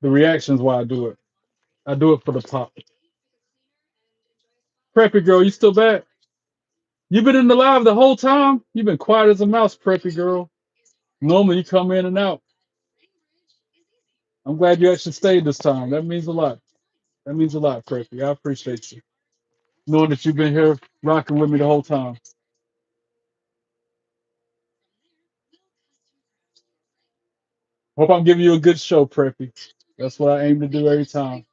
The reaction's why I do it. I do it for the pop. Preppy girl, you still back? You been in the live the whole time? You've been quiet as a mouse, Preppy girl. Normally you come in and out. I'm glad you actually stayed this time. That means a lot. That means a lot, Preppy. I appreciate you. Knowing that you've been here rocking with me the whole time. Hope I'm giving you a good show, Preppy. That's what I aim to do every time.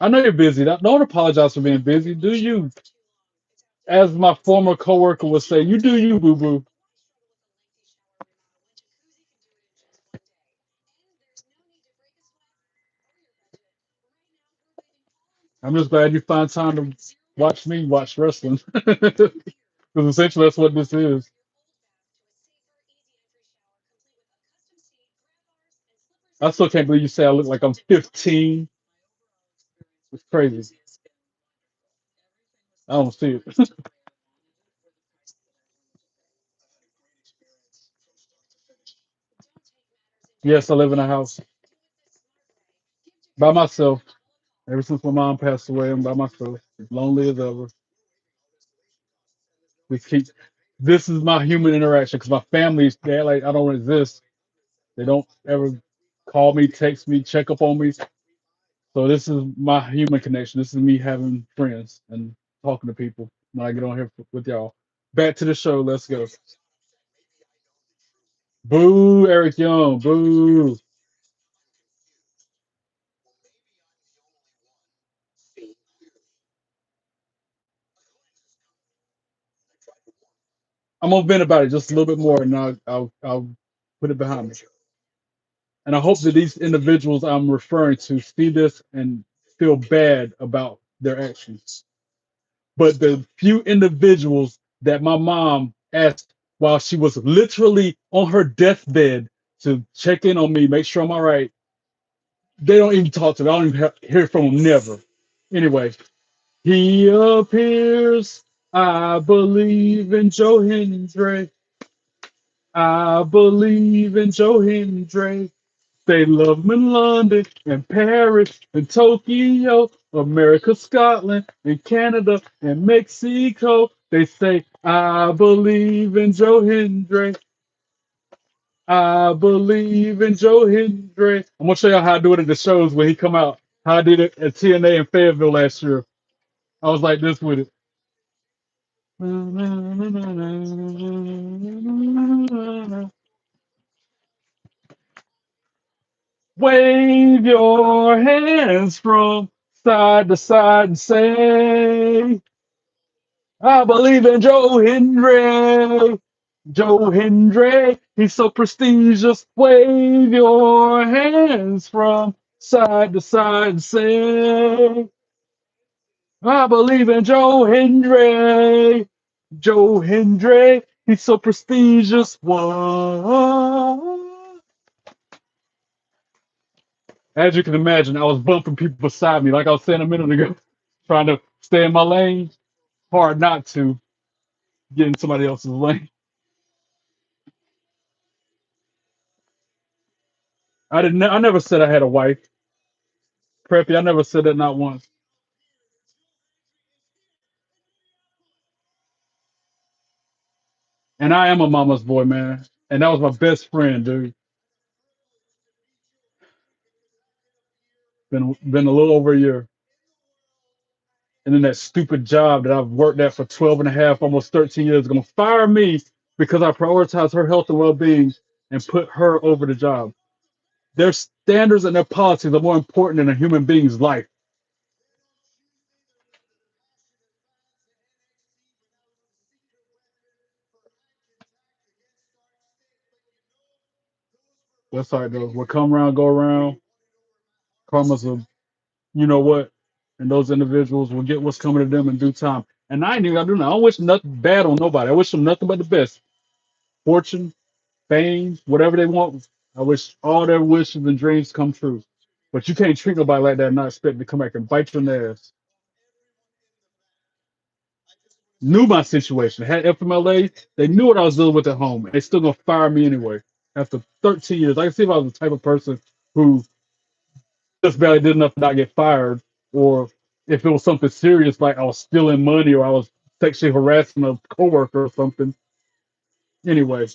I know you're busy. Don't apologize for being busy. Do you? As my former coworker would say, you do you, boo boo. I'm just glad you find time to watch me watch wrestling. Because essentially that's what this is. I still can't believe you say I look like I'm 15. It's crazy. I don't see it. Yes, I live in a house by myself. Ever since my mom passed away, I'm by myself. Lonely as ever. We keep. This is my human interaction because my family's they act like I don't exist. They don't ever call me, text me, check up on me. So this is my human connection. This is me having friends and talking to people when I get on here with y'all. Back to the show. Let's go. Boo, Eric Young. Boo. I'm gonna vent about it just a little bit more, and I'll put it behind me. And I hope that these individuals I'm referring to see this and feel bad about their actions. But the few individuals that my mom asked while she was literally on her deathbed to check in on me, make sure I'm all right, they don't even talk to me. I don't even hear from them, never. Anyway, he appears. I believe in Joe Hendry. I believe in Joe Hendry. They love him in London and Paris and Tokyo, America, Scotland and Canada and Mexico. They say, I believe in Joe Hendry. I believe in Joe Hendry. I'm gonna show y'all how I do it at the shows when he come out. How I did it at TNA in Fayetteville last year. I was like this with it. Wave your hands from side to side and say, I believe in Joe Hendry. Joe Hendry, he's so prestigious. Wave your hands from side to side and say, I believe in Joe Hendry. Joe Hendry, he's so prestigious. Whoa. As you can imagine, I was bumping people beside me, like I was saying a minute ago, trying to stay in my lane. Hard not to get in somebody else's lane. I never said I had a wife. Preppy, I never said that not once. And I am a mama's boy, man. And that was my best friend, dude. Been a little over a year. And then that stupid job that I've worked at for 12 and a half, almost 13 years, gonna fire me because I prioritize her health and well-being and put her over the job. Their standards and their policies are more important than a human being's life. That's all right though. What come around, go around. Karma's a you know what? And those individuals will get what's coming to them in due time. And I ain't even gotta do nothing. I don't wish nothing bad on nobody. I wish them nothing but the best. Fortune, fame, whatever they want. I wish all their wishes and dreams come true. But you can't treat nobody like that and not expect to come back and bite you in the ass. Knew my situation. Had FMLA, they knew what I was dealing with at home. And they still gonna fire me anyway. After 13 years. I can see if I was the type of person who just barely did enough to not get fired, or if it was something serious like I was stealing money or I was sexually harassing a coworker or something. Anyway,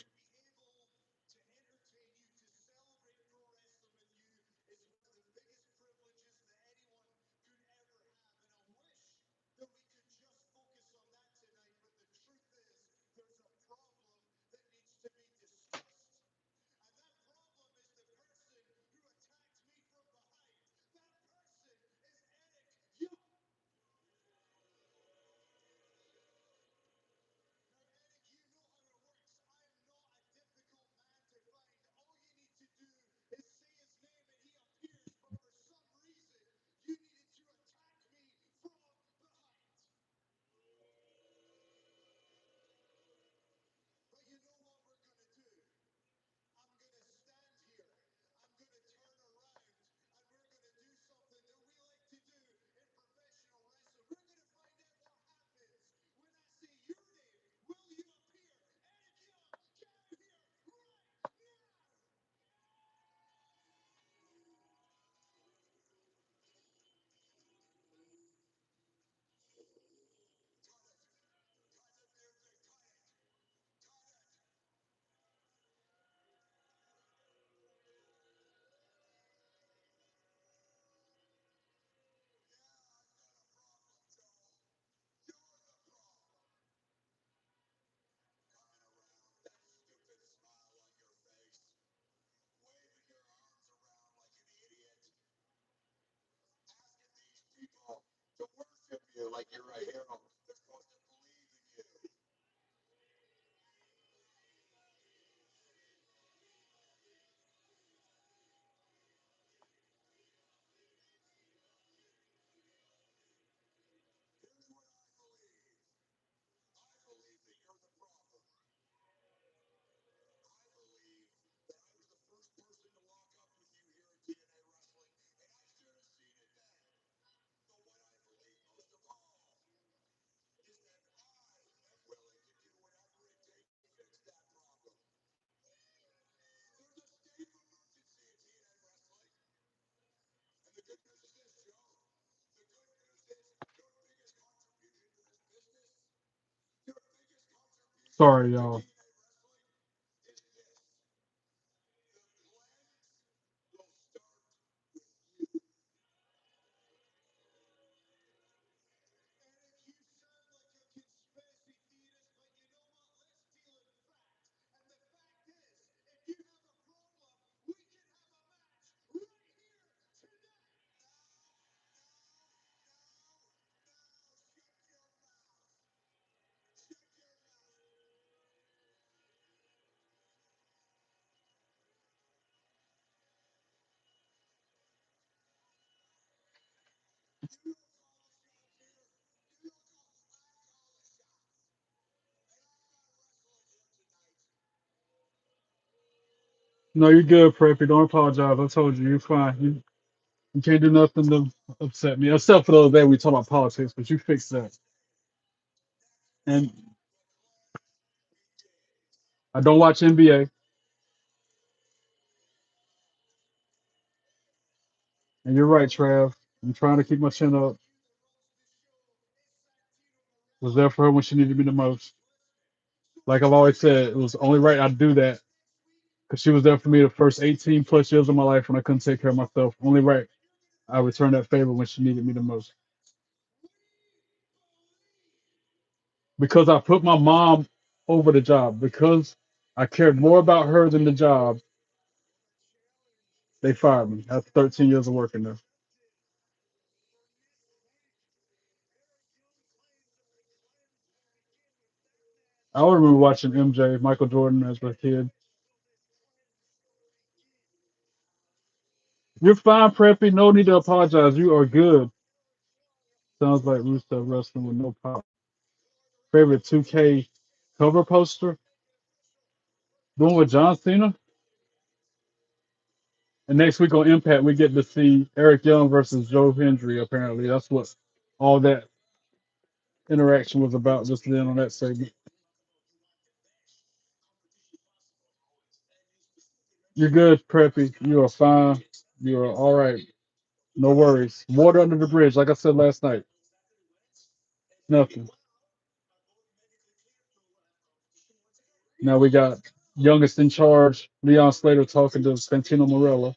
sorry, y'all. No, you're good, Preppy. Don't apologize. I told you, you're fine. You can't do nothing to upset me, except for the other day we talk about politics, but you fixed that. And I don't watch NBA. And you're right, Trav. I'm trying to keep my chin up. Was there for her when she needed me the most. Like I've always said, it was only right I do that because she was there for me the first 18 plus years of my life when I couldn't take care of myself. Only right I returned that favor when she needed me the most. Because I put my mom over the job, because I cared more about her than the job, they fired me after 13 years of working there. I remember watching MJ, Michael Jordan as a kid. You're fine, Preppy. No need to apologize. You are good. Sounds like Rusev wrestling with no pop. Favorite 2K cover poster? Going with John Cena. And next week on Impact, we get to see Eric Young versus Joe Hendry, apparently. That's what all that interaction was about just then on that segment. You're good, Preppy. You are fine. You are all right. No worries. Water under the bridge, like I said last night. Nothing. Now we got youngest in charge, Leon Slater, talking to Santino Marella.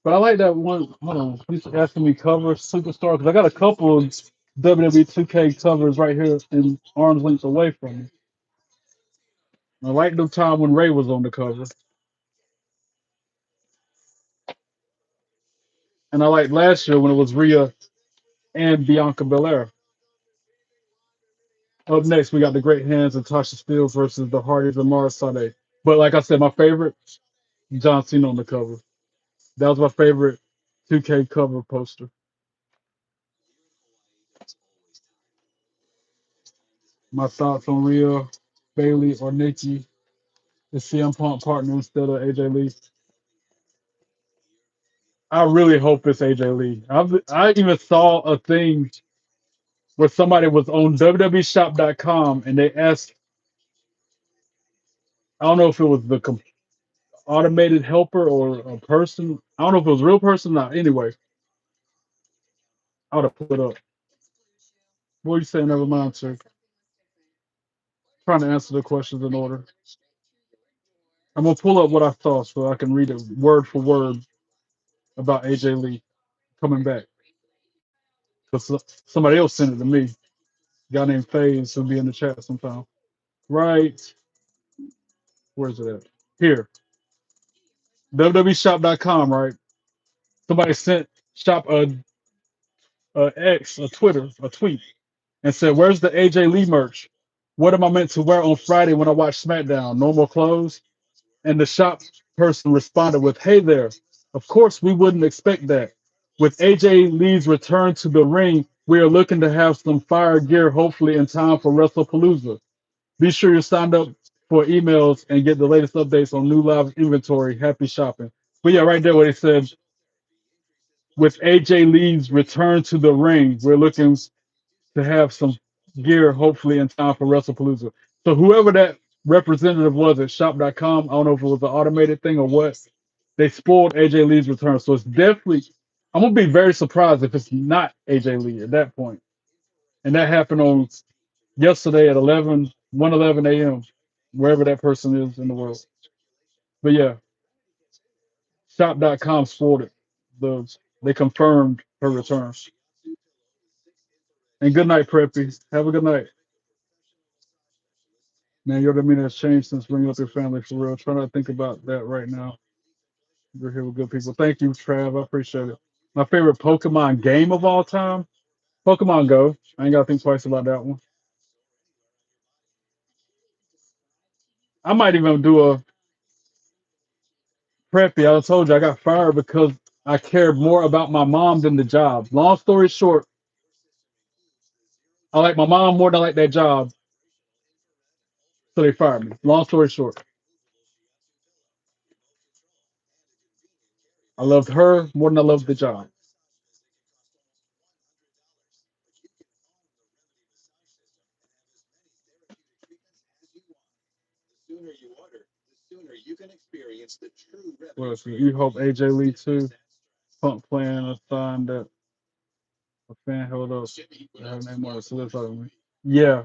But I like that one. Hold on. He's asking me cover superstar because I got a couple of WWE 2K covers right here in arm's length away from me. I like the time when Ray was on the cover. And I like last year when it was Rhea and Bianca Belair. Up next, we got the Great Hands and Tasha Steelz versus the Hardies and Mara Sadè. But like I said, my favorite, John Cena on the cover. That was my favorite 2K cover poster. My thoughts on Rhea, Bailey, or Nikki. Is CM Punk partner instead of AJ Lee? I really hope it's AJ Lee. I even saw a thing where somebody was on www.shop.com and they asked, I don't know if it was the automated helper or a person. I don't know if it was a real person or not. Anyway, I would have put it up. What are you saying? Never mind, sir. Trying to answer the questions in order. I'm gonna pull up what I saw so I can read it word for word about AJ Lee coming back. Because somebody else sent it to me. A guy named Faze who'll be in the chat sometime. Right. Where's it at? Here. www.shop.com, right? Somebody sent shop a X, a Twitter, a tweet, and said, "Where's the AJ Lee merch? What am I meant to wear on Friday when I watch SmackDown? Normal clothes?" And the shop person responded with, "Hey there. Of course, we wouldn't expect that. With AJ Lee's return to the ring, we are looking to have some fire gear, hopefully in time for WrestlePalooza. Be sure you're signed up for emails and get the latest updates on new live inventory. Happy shopping." But yeah, right there, what it said, with AJ Lee's return to the ring, we're looking to have some gear, hopefully in time for WrestlePalooza. So whoever that representative was at shop.com, I don't know if it was an automated thing or what, they spoiled AJ Lee's return. So it's definitely, I'm going to be very surprised if it's not AJ Lee at that point. And that happened on yesterday at 1:11 a.m., wherever that person is in the world. But yeah, shop.com spoiled it. They confirmed her return. And good night, Preppy. Have a good night. Man, your demeanor has changed since bringing up your family for real. Try not to think about that right now. You're here with good people. Thank you, Trav. I appreciate it. My favorite Pokemon game of all time? Pokemon Go. I ain't got to think twice about that one. I might even do a Preppy. I told you I got fired because I cared more about my mom than the job. Long story short, I like my mom more than I like that job, so they fired me. Long story short, I loved her more than I loved the job. What else? You hope AJ Lee too. Punk playing a sign that a fan held up. Her name on it, so that's all. Yeah,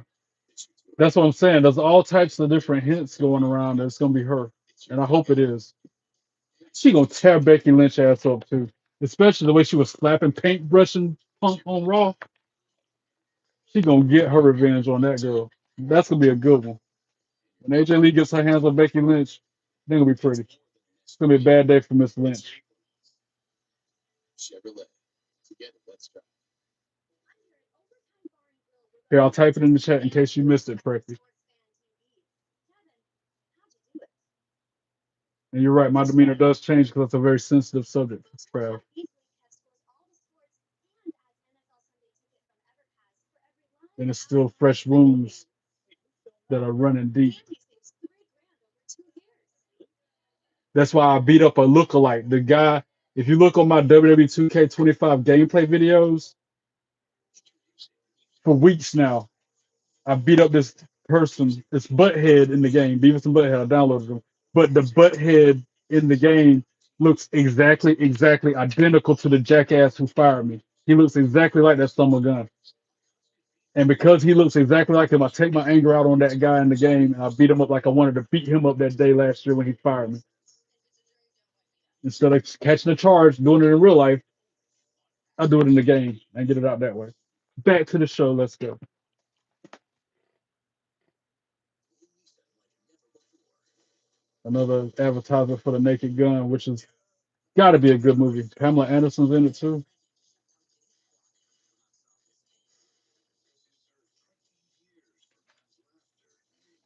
that's what I'm saying. There's all types of different hints going around that it's gonna be her, and I hope it is. She gonna tear Becky Lynch ass up too, especially the way she was slapping paintbrushing Punk on Raw. She gonna get her revenge on that girl. That's gonna be a good one. When AJ Lee gets her hands on Becky Lynch, they're gonna be pretty. It's gonna be a bad day for Miss Lynch. Here, I'll type it in the chat in case you missed it, Preppy. And you're right, my demeanor does change because it's a very sensitive subject. Crowd. And it's still fresh wounds that are running deep. That's why I beat up a lookalike. The guy, if you look on my WWE 2K25 gameplay videos, for weeks now, I beat up this person, this butthead in the game, Beavis and Butthead. I downloaded them. But the butthead in the game looks exactly identical to the jackass who fired me. He looks exactly like that son of a gun. And because he looks exactly like him, I take my anger out on that guy in the game and I beat him up like I wanted to beat him up that day last year when he fired me. Instead of catching a charge, doing it in real life, I do it in the game and get it out that way. Back to the show. Let's go. Another advertisement for the Naked Gun, which has got to be a good movie. Pamela Anderson's in it too.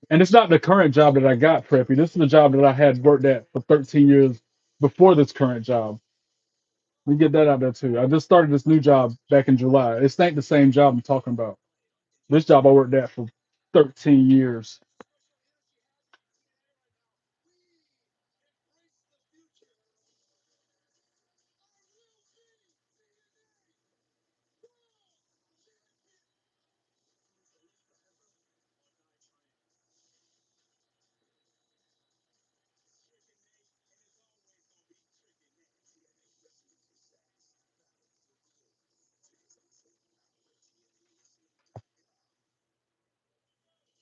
And it's not the current job that I got, Preppy. This is the job that I had worked at for 13 years before this current job. We get that out there too. I just started this new job back in July. It's not the same job I'm talking about. This job I worked at for 13 years.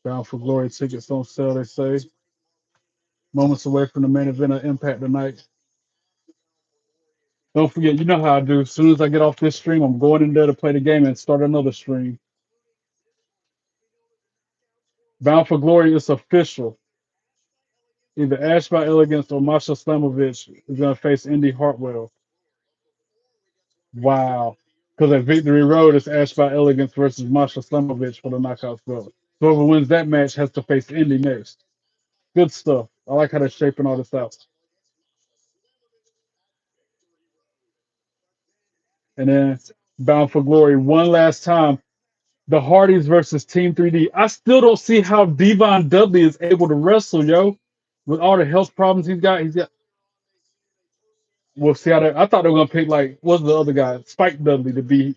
Bound for Glory tickets don't sell, they say. Moments away from the main event of Impact tonight. Don't forget, you know how I do. As soon as I get off this stream, I'm going in there to play the game and start another stream. Bound for Glory is official. Either Ash by Elegance or Masha Slamovich is going to face Indi Hartwell. Wow. Because at Victory Road, it's Ash by Elegance versus Masha Slamovich for the Knockouts belt. Whoever wins that match has to face Indi next. Good stuff. I like how they're shaping all this out. And then Bound for Glory one last time. The Hardies versus Team 3D. I still don't see how Devon Dudley is able to wrestle, yo. With all the health problems he's got. We'll see how that. I thought they were gonna pick like what's the other guy, Spike Dudley, to be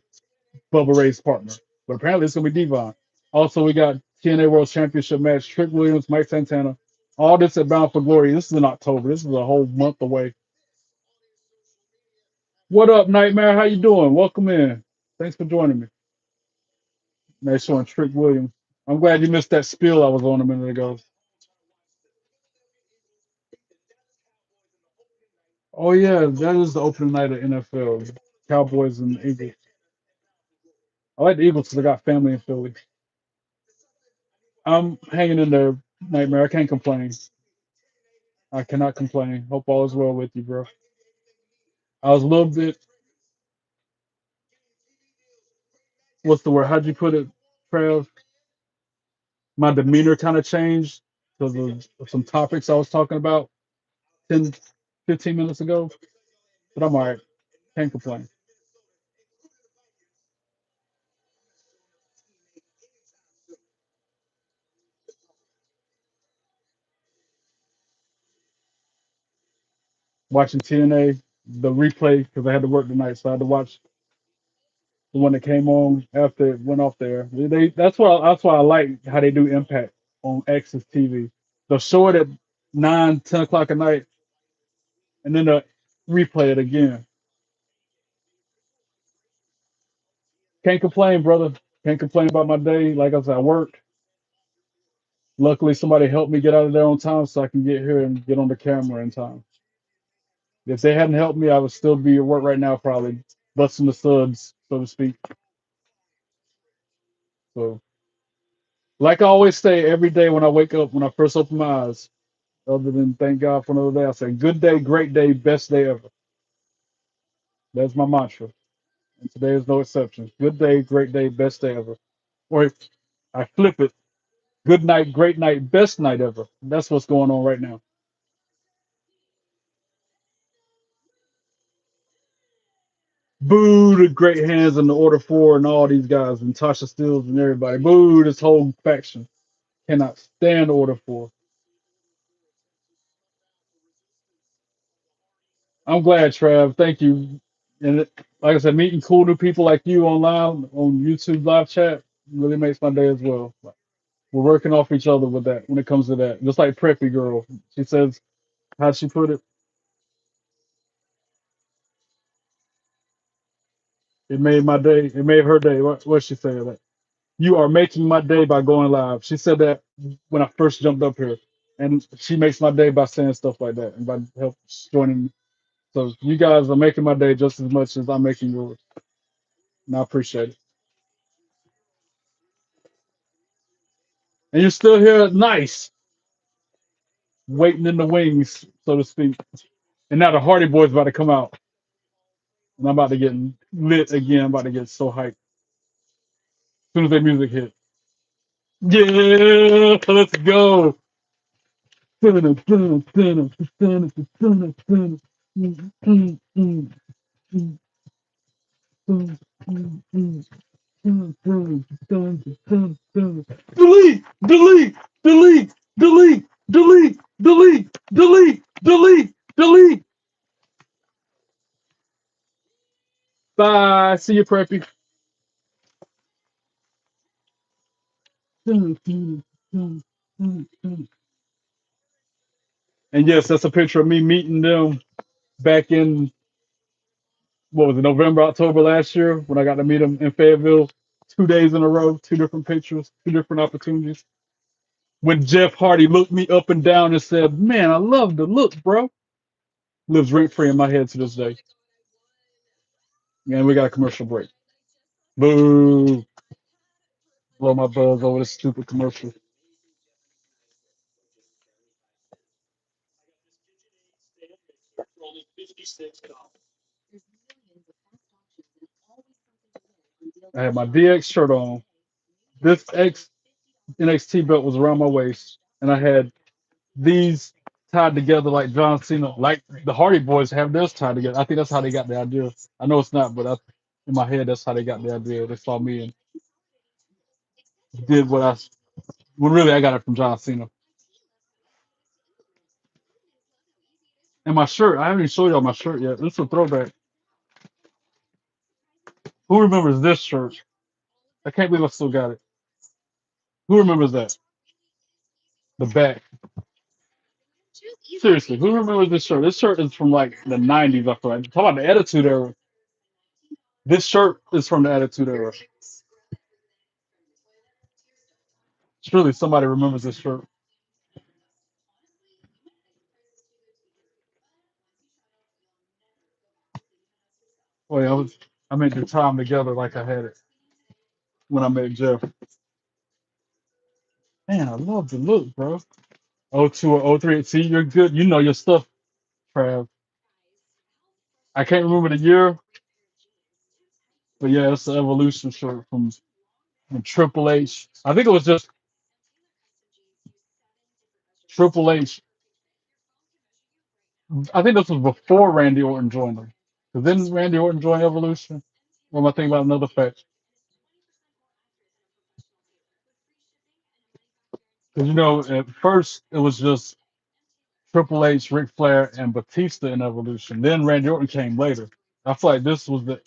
Bubba Ray's partner, but apparently it's gonna be Devon. Also, we got TNA World Championship match: Trick Williams, Mike Santana. All this at Bound for Glory. This is in October. This is a whole month away. What up, Nightmare? How you doing? Welcome in. Thanks for joining me. Nice showing Trick Williams. I'm glad you missed that spiel I was on a minute ago. Oh yeah, that is the opening night of NFL. Cowboys and Eagles. I like the Eagles because I got family in Philly. I'm hanging in there, Nightmare. I can't complain. I cannot complain. Hope all is well with you, bro. I was a little bit, what's the word? How'd you put it, Trav? My demeanor kind of changed because of some topics I was talking about 10, 15 minutes ago. But I'm all right. Can't complain. Watching TNA, the replay, because I had to work tonight, so I had to watch the one that came on after it went off there. That's why I like how they do Impact on Access TV. They'll show it at 9, 10 o'clock at night, and then they'll replay it again. Can't complain, brother. Can't complain about my day. Like I said, I worked. Luckily, somebody helped me get out of there on time so I can get here and get on the camera in time. If they hadn't helped me, I would still be at work right now, probably busting the studs, so to speak. So, like I always say, every day when I wake up, when I first open my eyes, other than thank God for another day, I say, good day, great day, best day ever. That's my mantra. And today is no exception. Good day, great day, best day ever. Or I flip it, good night, great night, best night ever. That's what's going on right now. Boo the great hands and the order four and all these guys and Tasha Steelz and everybody. Boo this whole faction. Cannot stand order four. I'm glad, Trav. Thank you. And like I said, meeting cool new people like you online on YouTube live chat really makes my day as well. We're working off each other with that when it comes to that. Just like Preppy Girl. She says, how'd she put it? It made my day. It made her day. What she say? That you are making my day by going live. She said that when I first jumped up here, and she makes my day by saying stuff like that and by help joining me. So you guys are making my day just as much as I'm making yours, and I appreciate it. And you're still here, nice, waiting in the wings, so to speak. And now the Hardy Boys about to come out, and I'm about to get lit again. I'm about to get so hyped as soon as their music hit. Yeah, let's go. Delete, delete, delete, delete, delete, delete, delete, delete, delete. Bye. See you, Preppy. And yes, that's a picture of me meeting them back in what was it, November, October last year when I got to meet them in Fayetteville 2 days in a row, two different pictures, two different opportunities. When Jeff Hardy looked me up and down and said, "Man, I love the look, bro." Lives rent free in my head to this day. And we got a commercial break. Boo. Blow my buzz over this stupid commercial. I had my DX shirt on. This X NXT belt was around my waist, and I had these tied together like John Cena, like the Hardy Boys have theirs tied together. I think that's how they got the idea. I know it's not, but in my head, that's how they got the idea. They saw me and did what I. Well, really, I got it from John Cena. And my shirt, I haven't even showed y'all my shirt yet. This is a throwback. Who remembers this shirt? I can't believe I still got it. Who remembers that? The back. Seriously, who remembers this shirt? This shirt is from like the 90s, I feel like. Talk about the Attitude Era. This shirt is from the Attitude Era. Surely somebody remembers this shirt. Oh yeah, I meant the time together like I had it when I met Jeff. Man, I love the look, bro. Oh 02 or oh 03. See, you're good. You know your stuff, Trav. I can't remember the year, but yeah, it's the Evolution shirt from Triple H. I think it was just Triple H. I think this was before Randy Orton joined them. Because didn't Randy Orton join Evolution? Or am I thinking about another fact? Because at first it was just Triple H, Ric Flair, and Batista in Evolution. Then Randy Orton came later. I feel like this was the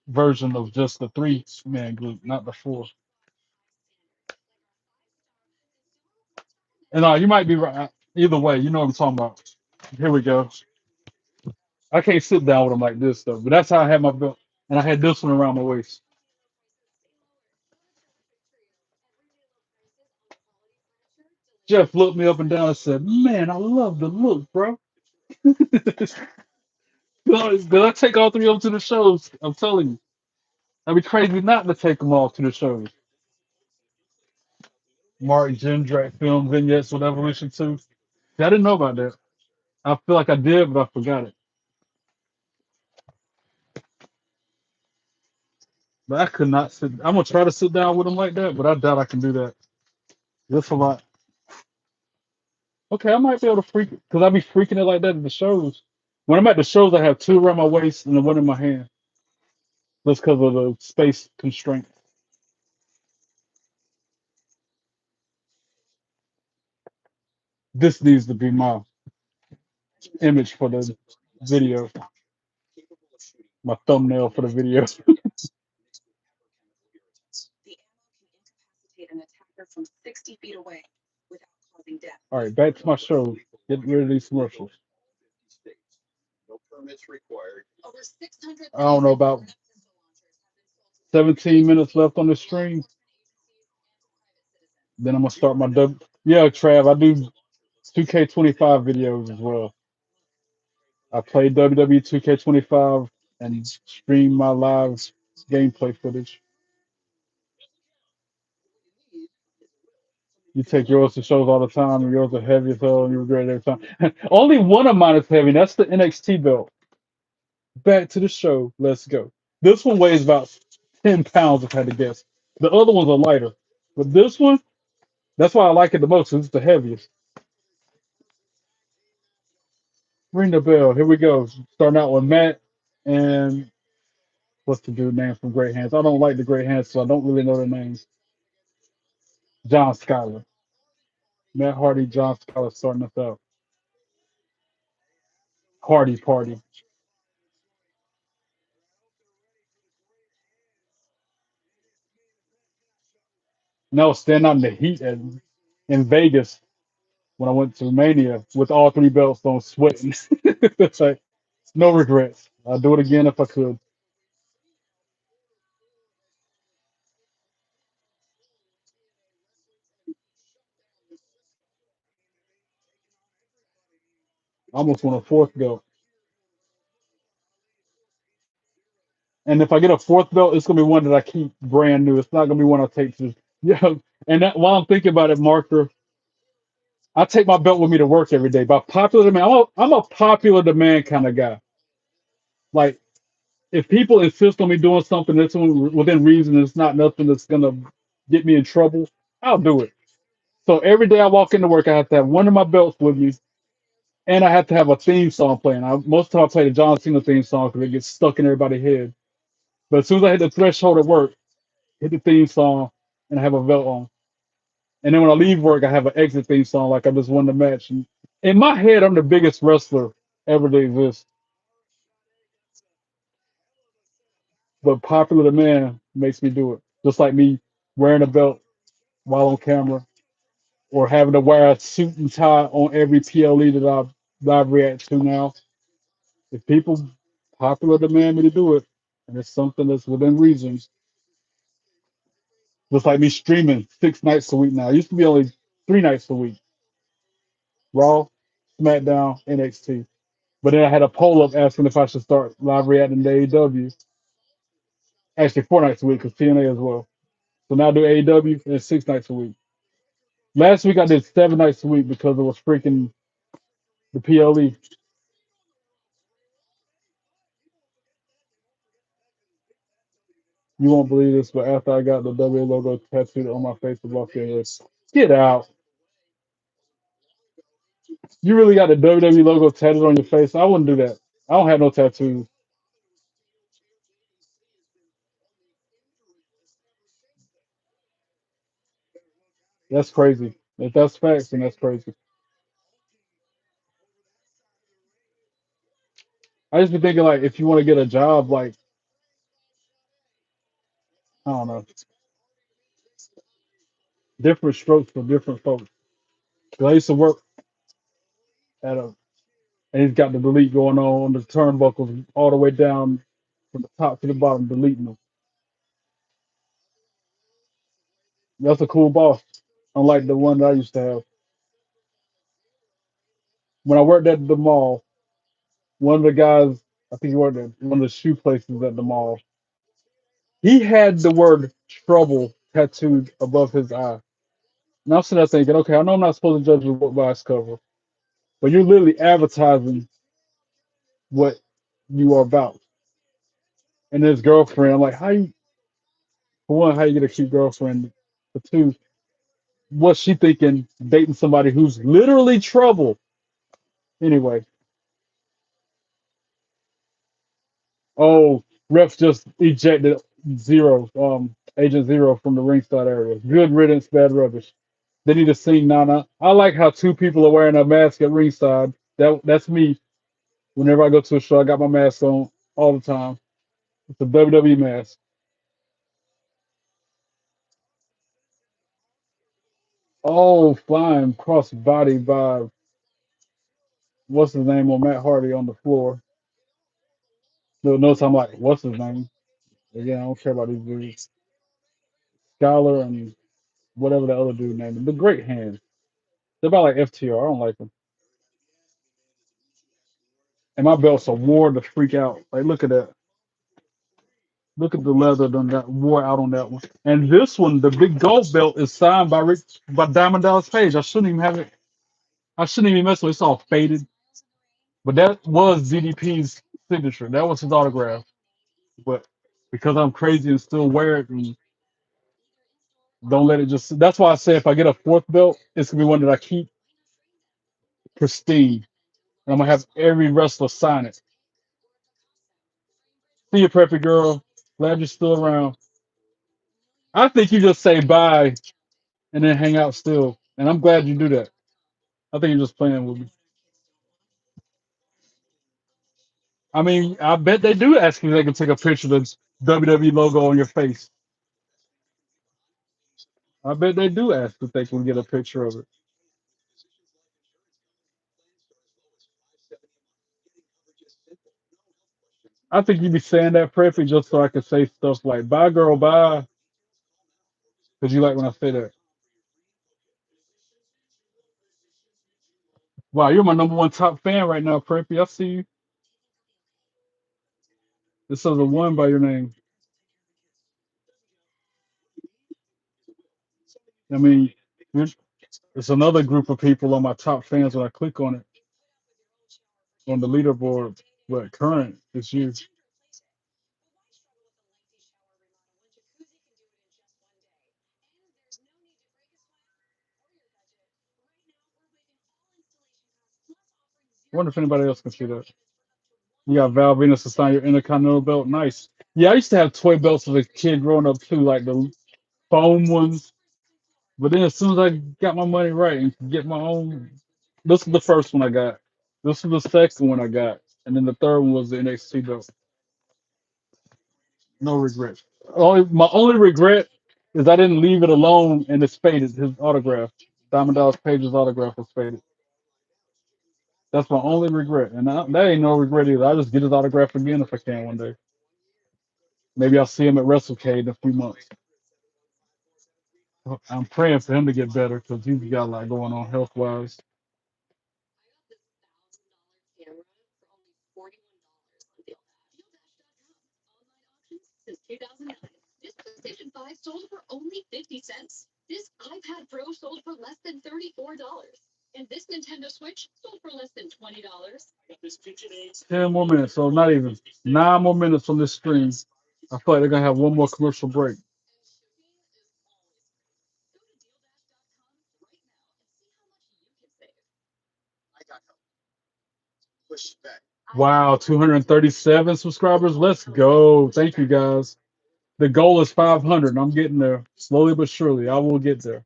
version of just the three man group, not the four. And you might be right. Either way, you know what I'm talking about. Here we go. I can't sit down with them like this though, but that's how I had my belt, and I had this one around my waist. Jeff looked me up and down and said, "Man, I love the look, bro." Because I take all three of them to the shows. I'm telling you, I'd be crazy not to take them all to the shows. Mark Jindrak film vignettes with Evolution 2. See, I didn't know about that. I feel like I did, but I forgot it. But I could not sit. I'm gonna try to sit down with them like that, but I doubt I can do that. That's a lot. Okay, I might be able to freak it because I be freaking it like that in the shows. When I'm at the shows, I have two around my waist and the one in my hand. That's because of the space constraint. This needs to be my image for the video, my thumbnail for the video. All right, back to my show. Get rid of these commercials. I don't know, about 17 minutes left on the stream. Then I'm gonna start my dub. Yeah, Trav, I do 2K25 videos as well. I play WWE 2K25 and stream my live gameplay footage. You take yours to shows all the time, and yours are heavy as hell, and you regret it every time. Only one of mine is heavy, and that's the NXT belt. Back to the show. Let's go. This one weighs about 10 pounds, if I had to guess. The other ones are lighter. But this one, that's why I like it the most, 'cause it's the heaviest. Ring the bell. Here we go. Starting out with Matt and what's the dude name from Great Hands? I don't like the Great Hands, so I don't really know their names. John Schuyler. Matt Hardy, John Schuyler starting us out. Hardy Party. No, stand out in the heat in Vegas when I went to Mania with all three belts on, sweating. It's like no regrets. I'd do it again if I could. I almost won a fourth belt. And if I get a fourth belt, it's gonna be one that I keep brand new. It's not gonna be one I take to yeah. And that, while I'm thinking about it, Marker, I take my belt with me to work every day. By popular demand, I'm a popular demand kind of guy. Like if people insist on me doing something that's within reason, it's not nothing that's gonna get me in trouble. I'll do it. So every day I walk into work, I have to have one of my belts with me, and I have to have a theme song playing. Most of the time I play the John Cena theme song because it gets stuck in everybody's head. But as soon as I hit the threshold at work, hit the theme song, and I have a belt on. And then when I leave work, I have an exit theme song like I just won the match. And in my head, I'm the biggest wrestler ever to exist. But popular demand makes me do it. Just like me wearing a belt while on camera or having to wear a suit and tie on every PLE that I live react to now. If people popular demand me to do it, and it's something that's within reason, just like me streaming 6 nights a week now. It used to be only 3 nights a week. Raw, SmackDown, NXT. But then I had a poll up asking if I should start live reacting to AEW. Actually, 4 nights a week because TNA as well. So now I do AEW and it's 6 nights a week. Last week I did 7 nights a week because it was freaking the PLE. You won't believe this, but after I got the W logo tattooed on my face with Los Angeles, get out. You really got the WWE logo tattooed on your face? I wouldn't do that. I don't have no tattoos. That's crazy. If that's facts, then that's crazy. I just be thinking like if you want to get a job, like I don't know, different strokes for different folks. 'Cause I used to work at a, and he's got the delete going on the turnbuckles all the way down from the top to the bottom, deleting them. That's a cool boss, unlike the one that I used to have. When I worked at the mall, one of the guys, I think he worked at one of the shoe places at the mall, he had the word trouble tattooed above his eye. And I'm sitting there thinking, okay, I know I'm not supposed to judge a book by its cover, but you're literally advertising what you are about. And his girlfriend, I'm like, how you, for one, how you get a cute girlfriend? For two, what's she thinking dating somebody who's literally trouble? Anyway, oh, ref just ejected Agent Zero from the ringside area. Good riddance, bad rubbish. They need to sing Nana. I like how two people are wearing a mask at ringside. That's me. Whenever I go to a show, I got my mask on all the time. It's a WWE mask. Oh, flying cross body by what's his name on Matt Hardy on the floor. No, notice I'm like, what's his name? Again, I don't care about these dudes. Scholar and whatever the other dude name is. The great hands. They're about like FTR. I don't like them. And my belt's a war to freak out. Like, look at that. Look at the leather done got wore out on that one. And this one, the big gold belt, is signed by Diamond Dallas Page. I shouldn't even have it. I shouldn't even mess with it. It's all faded. But that was DDP's signature. That was his autograph. But because I'm crazy and still wear it and don't let it just. That's why I say if I get a fourth belt, it's gonna be one that I keep pristine. And I'm gonna have every wrestler sign it. See you, preppy girl. Glad you're still around. I think you just say bye and then hang out still. And I'm glad you do that. I think you're just playing with me. I mean, I bet they do ask you if they can take a picture of the WWE logo on your face. I bet they do ask if they can get a picture of it. I think you be saying that perfect just so I can say stuff like "bye, girl, bye," because you like when I say that. Wow, you're my number one top fan right now, Preppy. I see you. This says a one by your name. I mean, there's there's another group of people on my top fans when I click on it on the leaderboard, but current is you. I wonder if anybody else can see that. You got Val Venus to sign your Intercontinental belt. Nice. Yeah, I used to have toy belts as a kid growing up too, like the foam ones. But then as soon as I got my money right and could get my own, this was the first one I got. This was the second one I got, and then the third one was the NXT belt. No regret. My only regret is I didn't leave it alone and it's faded. His autograph, Diamond Dallas Page's autograph was faded. That's my only regret, and that ain't no regret either. I just get his autograph again if I can one day. Maybe I'll see him at WrestleCade in a few months. I'm praying for him to get better because he's got a lot going on health wise. Ten more minutes, so not even 9 more minutes on this stream. I feel like they're gonna have one more commercial break. Wow, 237 subscribers. Let's go. Thank you guys. The goal is 500. And I'm getting there slowly but surely. I will get there.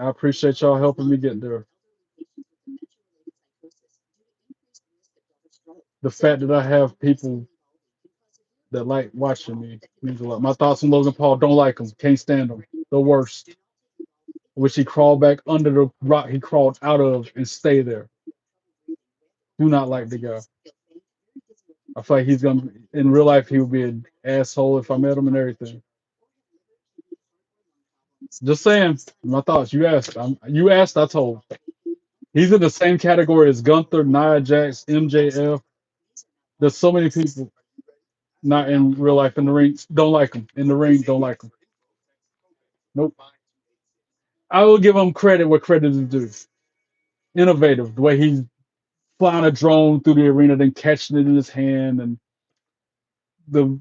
I appreciate y'all helping me get there. The fact that I have people that like watching me means a lot. My thoughts on Logan Paul, don't like him, can't stand him, the worst. which he crawled back under the rock he crawled out of and stay there. Do not like the guy. I feel like he's gonna in real life he would be an asshole if I met him and everything. Just saying, my thoughts. You asked. You asked. I told. He's in the same category as Gunther, Nia Jax, MJF. There's so many people not in real life in the ring don't like him. In the ring, don't like him. Nope. I will give him credit where credit is due. Innovative, the way he's flying a drone through the arena, then catching it in his hand, and the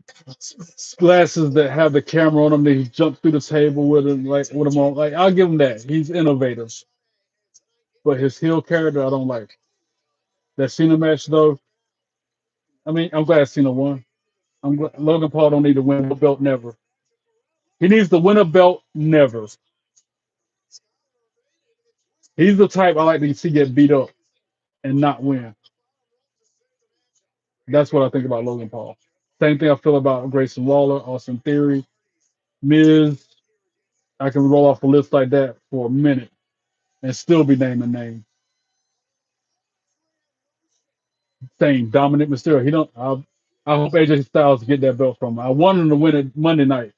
glasses that have the camera on them that he jumped through the table with him, like with them on. Like I'll give him that. He's innovative. But his heel character, I don't like. That Cena match though, I mean, I'm glad Cena won. I'm glad Logan Paul don't need to win a belt never. He needs to win a belt never. He's the type I like to see get beat up and not win. That's what I think about Logan Paul. Same thing I feel about Grayson Waller, Austin Theory, Miz. I can roll off a list like that for a minute and still be naming names. Same Dominic Mysterio. He don't. I hope AJ Styles get that belt from him. I want him to win it Monday night.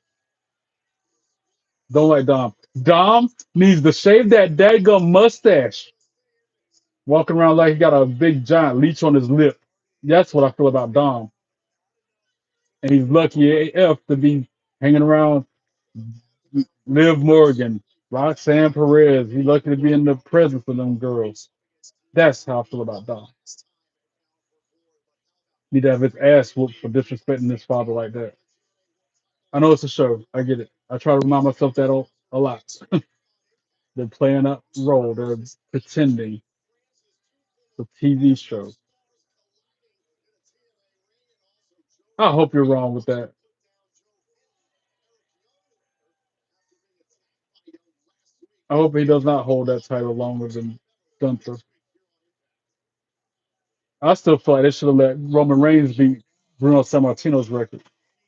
Don't like Dom. Dom needs to shave that daggum mustache. Walking around like he got a big giant leech on his lip. That's what I feel about Dom. And he's lucky AF to be hanging around Liv Morgan, Roxanne Perez. He's lucky to be in the presence of them girls. That's how I feel about Dom. Need to have his ass whooped for disrespecting his father like that. I know it's a show. I get it. I try to remind myself that a lot. They're playing a role. They're pretending. It's a TV show. I hope you're wrong with that. I hope he does not hold that title longer than Gunther. I still feel like they should have let Roman Reigns beat Bruno Sammartino's record.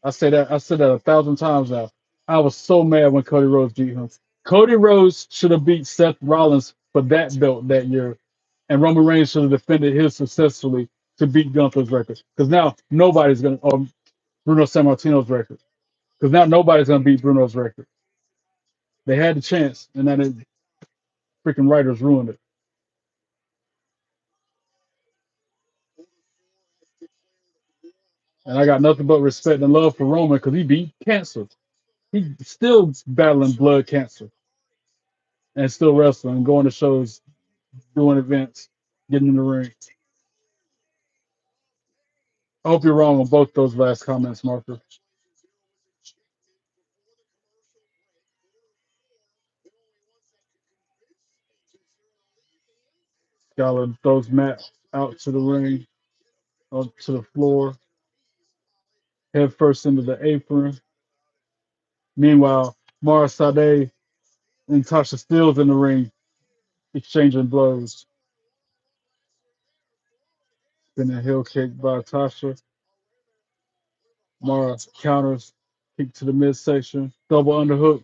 I said that 1,000 times now. I was so mad when Cody Rhodes beat him. Cody Rhodes should have beat Seth Rollins for that belt that year, and Roman Reigns should have defended his successfully to beat Gunther's record. Because now nobody's gonna Bruno Sammartino's record. Because now nobody's gonna beat Bruno's record. They had the chance, and then the freaking writers ruined it. And I got nothing but respect and love for Roman because he beat cancer. He's still battling blood cancer and still wrestling, going to shows, doing events, getting in the ring. I hope you're wrong on both those last comments, Martha. Skylar throws Matt out to the ring, up to the floor, head first into the apron. Meanwhile, Mara Sadè and Tasha Steelz in the ring, exchanging blows. Then a heel kick by Tasha. Mara counters, kick to the midsection, double underhook.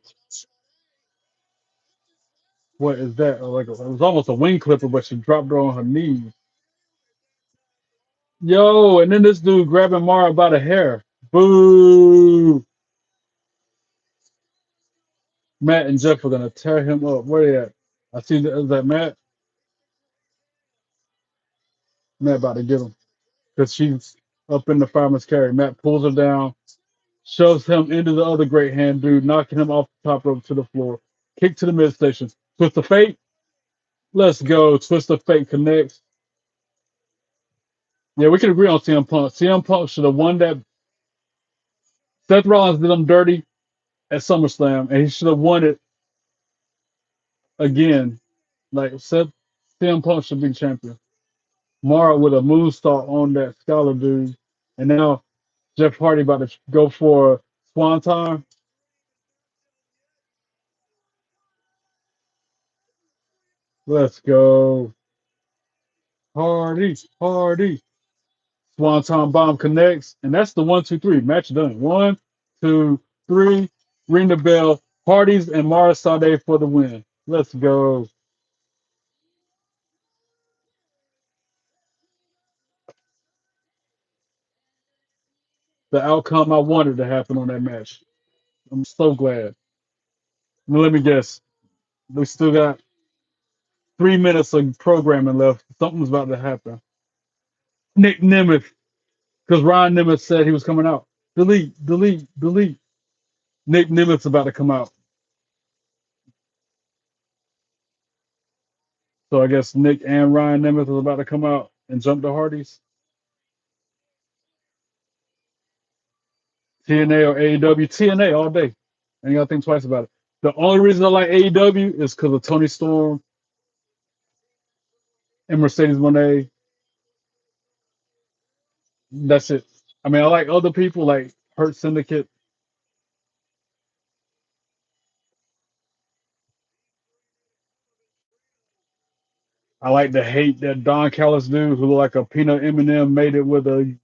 What is that? It was almost a wing clipper, but she dropped her on her knees. Yo, and then this dude grabbing Mara by the hair. Boo! Matt and Jeff are gonna tear him up. Where they at? I see that. Is that Matt? Matt about to get him because she's up in the fireman's carry. Matt pulls her down, shoves him into the other great hand dude, knocking him off the top rope to the floor. Kick to the midsection. Twist the fate. Let's go. Twist the fate connects. Yeah, we can agree on CM Punk. CM Punk should have won that. Seth Rollins did him dirty at SummerSlam, and he should have won it again. Like CM Punk should be champion. Mara with a moonsault on that Scholar dude, and now Jeff Hardy about to go for Swanton. Let's go, Hardy, Hardy. Swanton bomb connects, and that's the 1, 2, 3 match done. 1, 2, 3. Ring the bell. Hardy's and Mara Sade for the win. Let's go. The outcome I wanted to happen on that match. I'm so glad. Now, let me guess. We still got 3 minutes of programming left. Something's about to happen. Nick Nemeth, because Ryan Nemeth said he was coming out. Delete, delete, delete. Nick Nemeth's about to come out. So I guess Nick and Ryan Nemeth is about to come out and jump the Hardys. TNA or AEW? TNA all day. And you gotta think twice about it. The only reason I like AEW is because of Tony Storm and Mercedes Moné. That's it. I mean, I like other people like Hurt Syndicate. I like the hate that Don Callis dude who look like a peanut M&M made it with a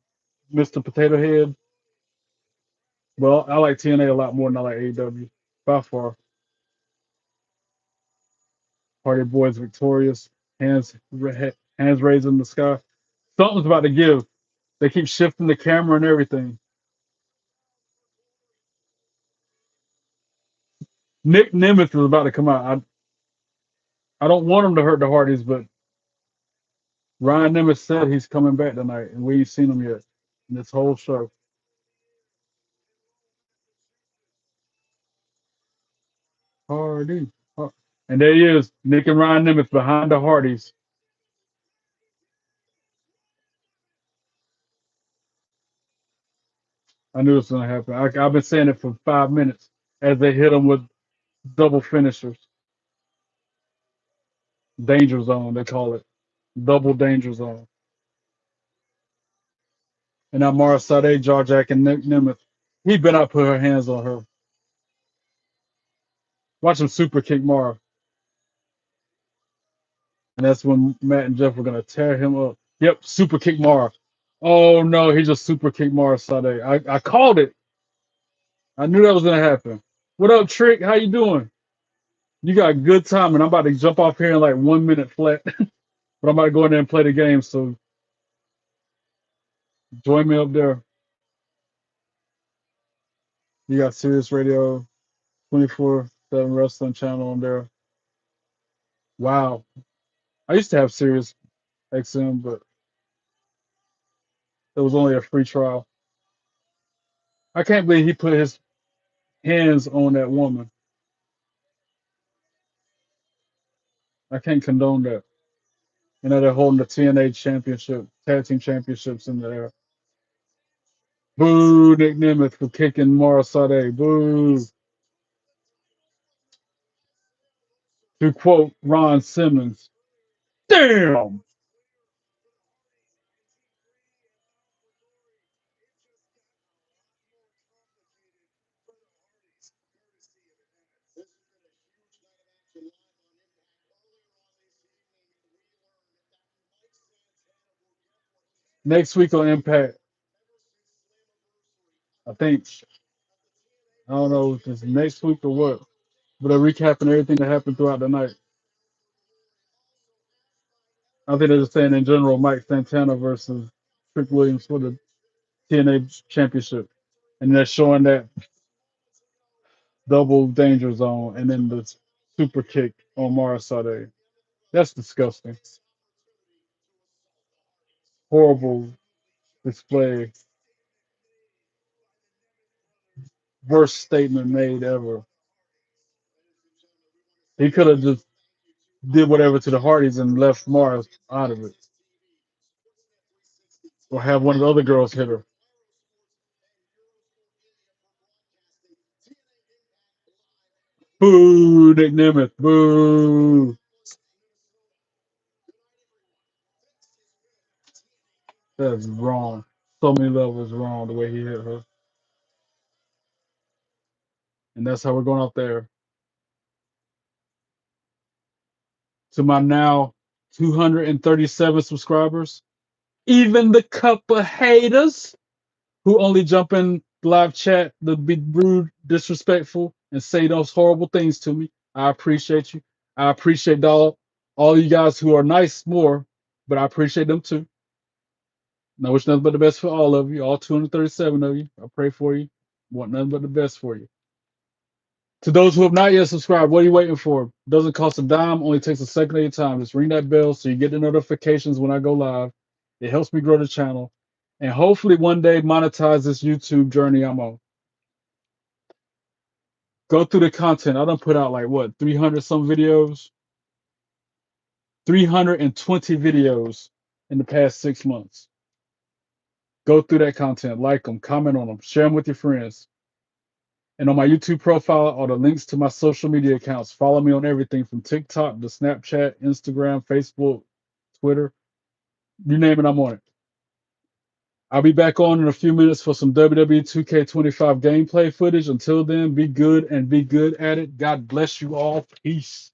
Mr. Potato Head. Well, I like TNA a lot more than I like AEW by far. Party Boys victorious, hands raised in the sky. Something's about to give. They keep shifting the camera and everything. Nick Nemeth is about to come out. I don't want him to hurt the Hardys, but Ryan Nemeth said he's coming back tonight, and we ain't seen him yet in this whole show. Hardy. And there he is, Nick and Ryan Nemeth behind the Hardys. I knew it was going to happen. I've been saying it for 5 minutes as they hit him with double finishers. Danger zone, they call it. Double danger zone. And now Mara Sadè, Jack and Nick Nemeth. He better not put her hands on her. Watch him super kick Mara. And that's when Matt and Jeff were going to tear him up. Yep, super kick Mara. Oh, no, he just super kicked Mara Sadè. I called it. I knew that was going to happen. What up, Trick? How you doing? You got good time, and I'm about to jump off here in like 1 minute flat. But I'm about to go in there and play the game, so join me up there. You got Sirius Radio, 24/7 Wrestling channel on there. Wow. I used to have Sirius XM, but it was only a free trial. I can't believe he put his hands on that woman. I can't condone that. You know, they're holding the TNA championship, tag team championships in the air. Boo, Nick Nemeth for kicking Mara Sadè. Boo. To quote Ron Simmons, damn. Next week on Impact, I think, I don't know if it's next week or what, but they're recapping everything that happened throughout the night. I think they're just saying in general, Mike Santana versus Trick Williams for the TNA championship. And they're showing that double danger zone and then the super kick on Mara Sade. That's disgusting. Horrible display. Worst statement made ever. He could have just did whatever to the Hardys and left Mars out of it. Or have one of the other girls hit her. Boo, Nick Nemeth. Boo. That's wrong. So many levels wrong the way he hit her. And that's how we're going out there. To my now 237 subscribers. Even the couple haters who only jump in live chat to be rude, disrespectful, and say those horrible things to me. I appreciate you. I appreciate all you guys who are nice more, but I appreciate them too. And I wish nothing but the best for all of you, all 237 of you. I pray for you. Want nothing but the best for you. To those who have not yet subscribed, what are you waiting for? Doesn't cost a dime, only takes a second of your time. Just ring that bell so you get the notifications when I go live. It helps me grow the channel. And hopefully one day monetize this YouTube journey I'm on. Go through the content. I done put out like what, 300 some videos? 320 videos in the past 6 months. Go through that content, like them, comment on them, share them with your friends. And on my YouTube profile are the links to my social media accounts. Follow me on everything from TikTok to Snapchat, Instagram, Facebook, Twitter. You name it, I'm on it. I'll be back on in a few minutes for some WWE 2K25 gameplay footage. Until then, be good and be good at it. God bless you all. Peace.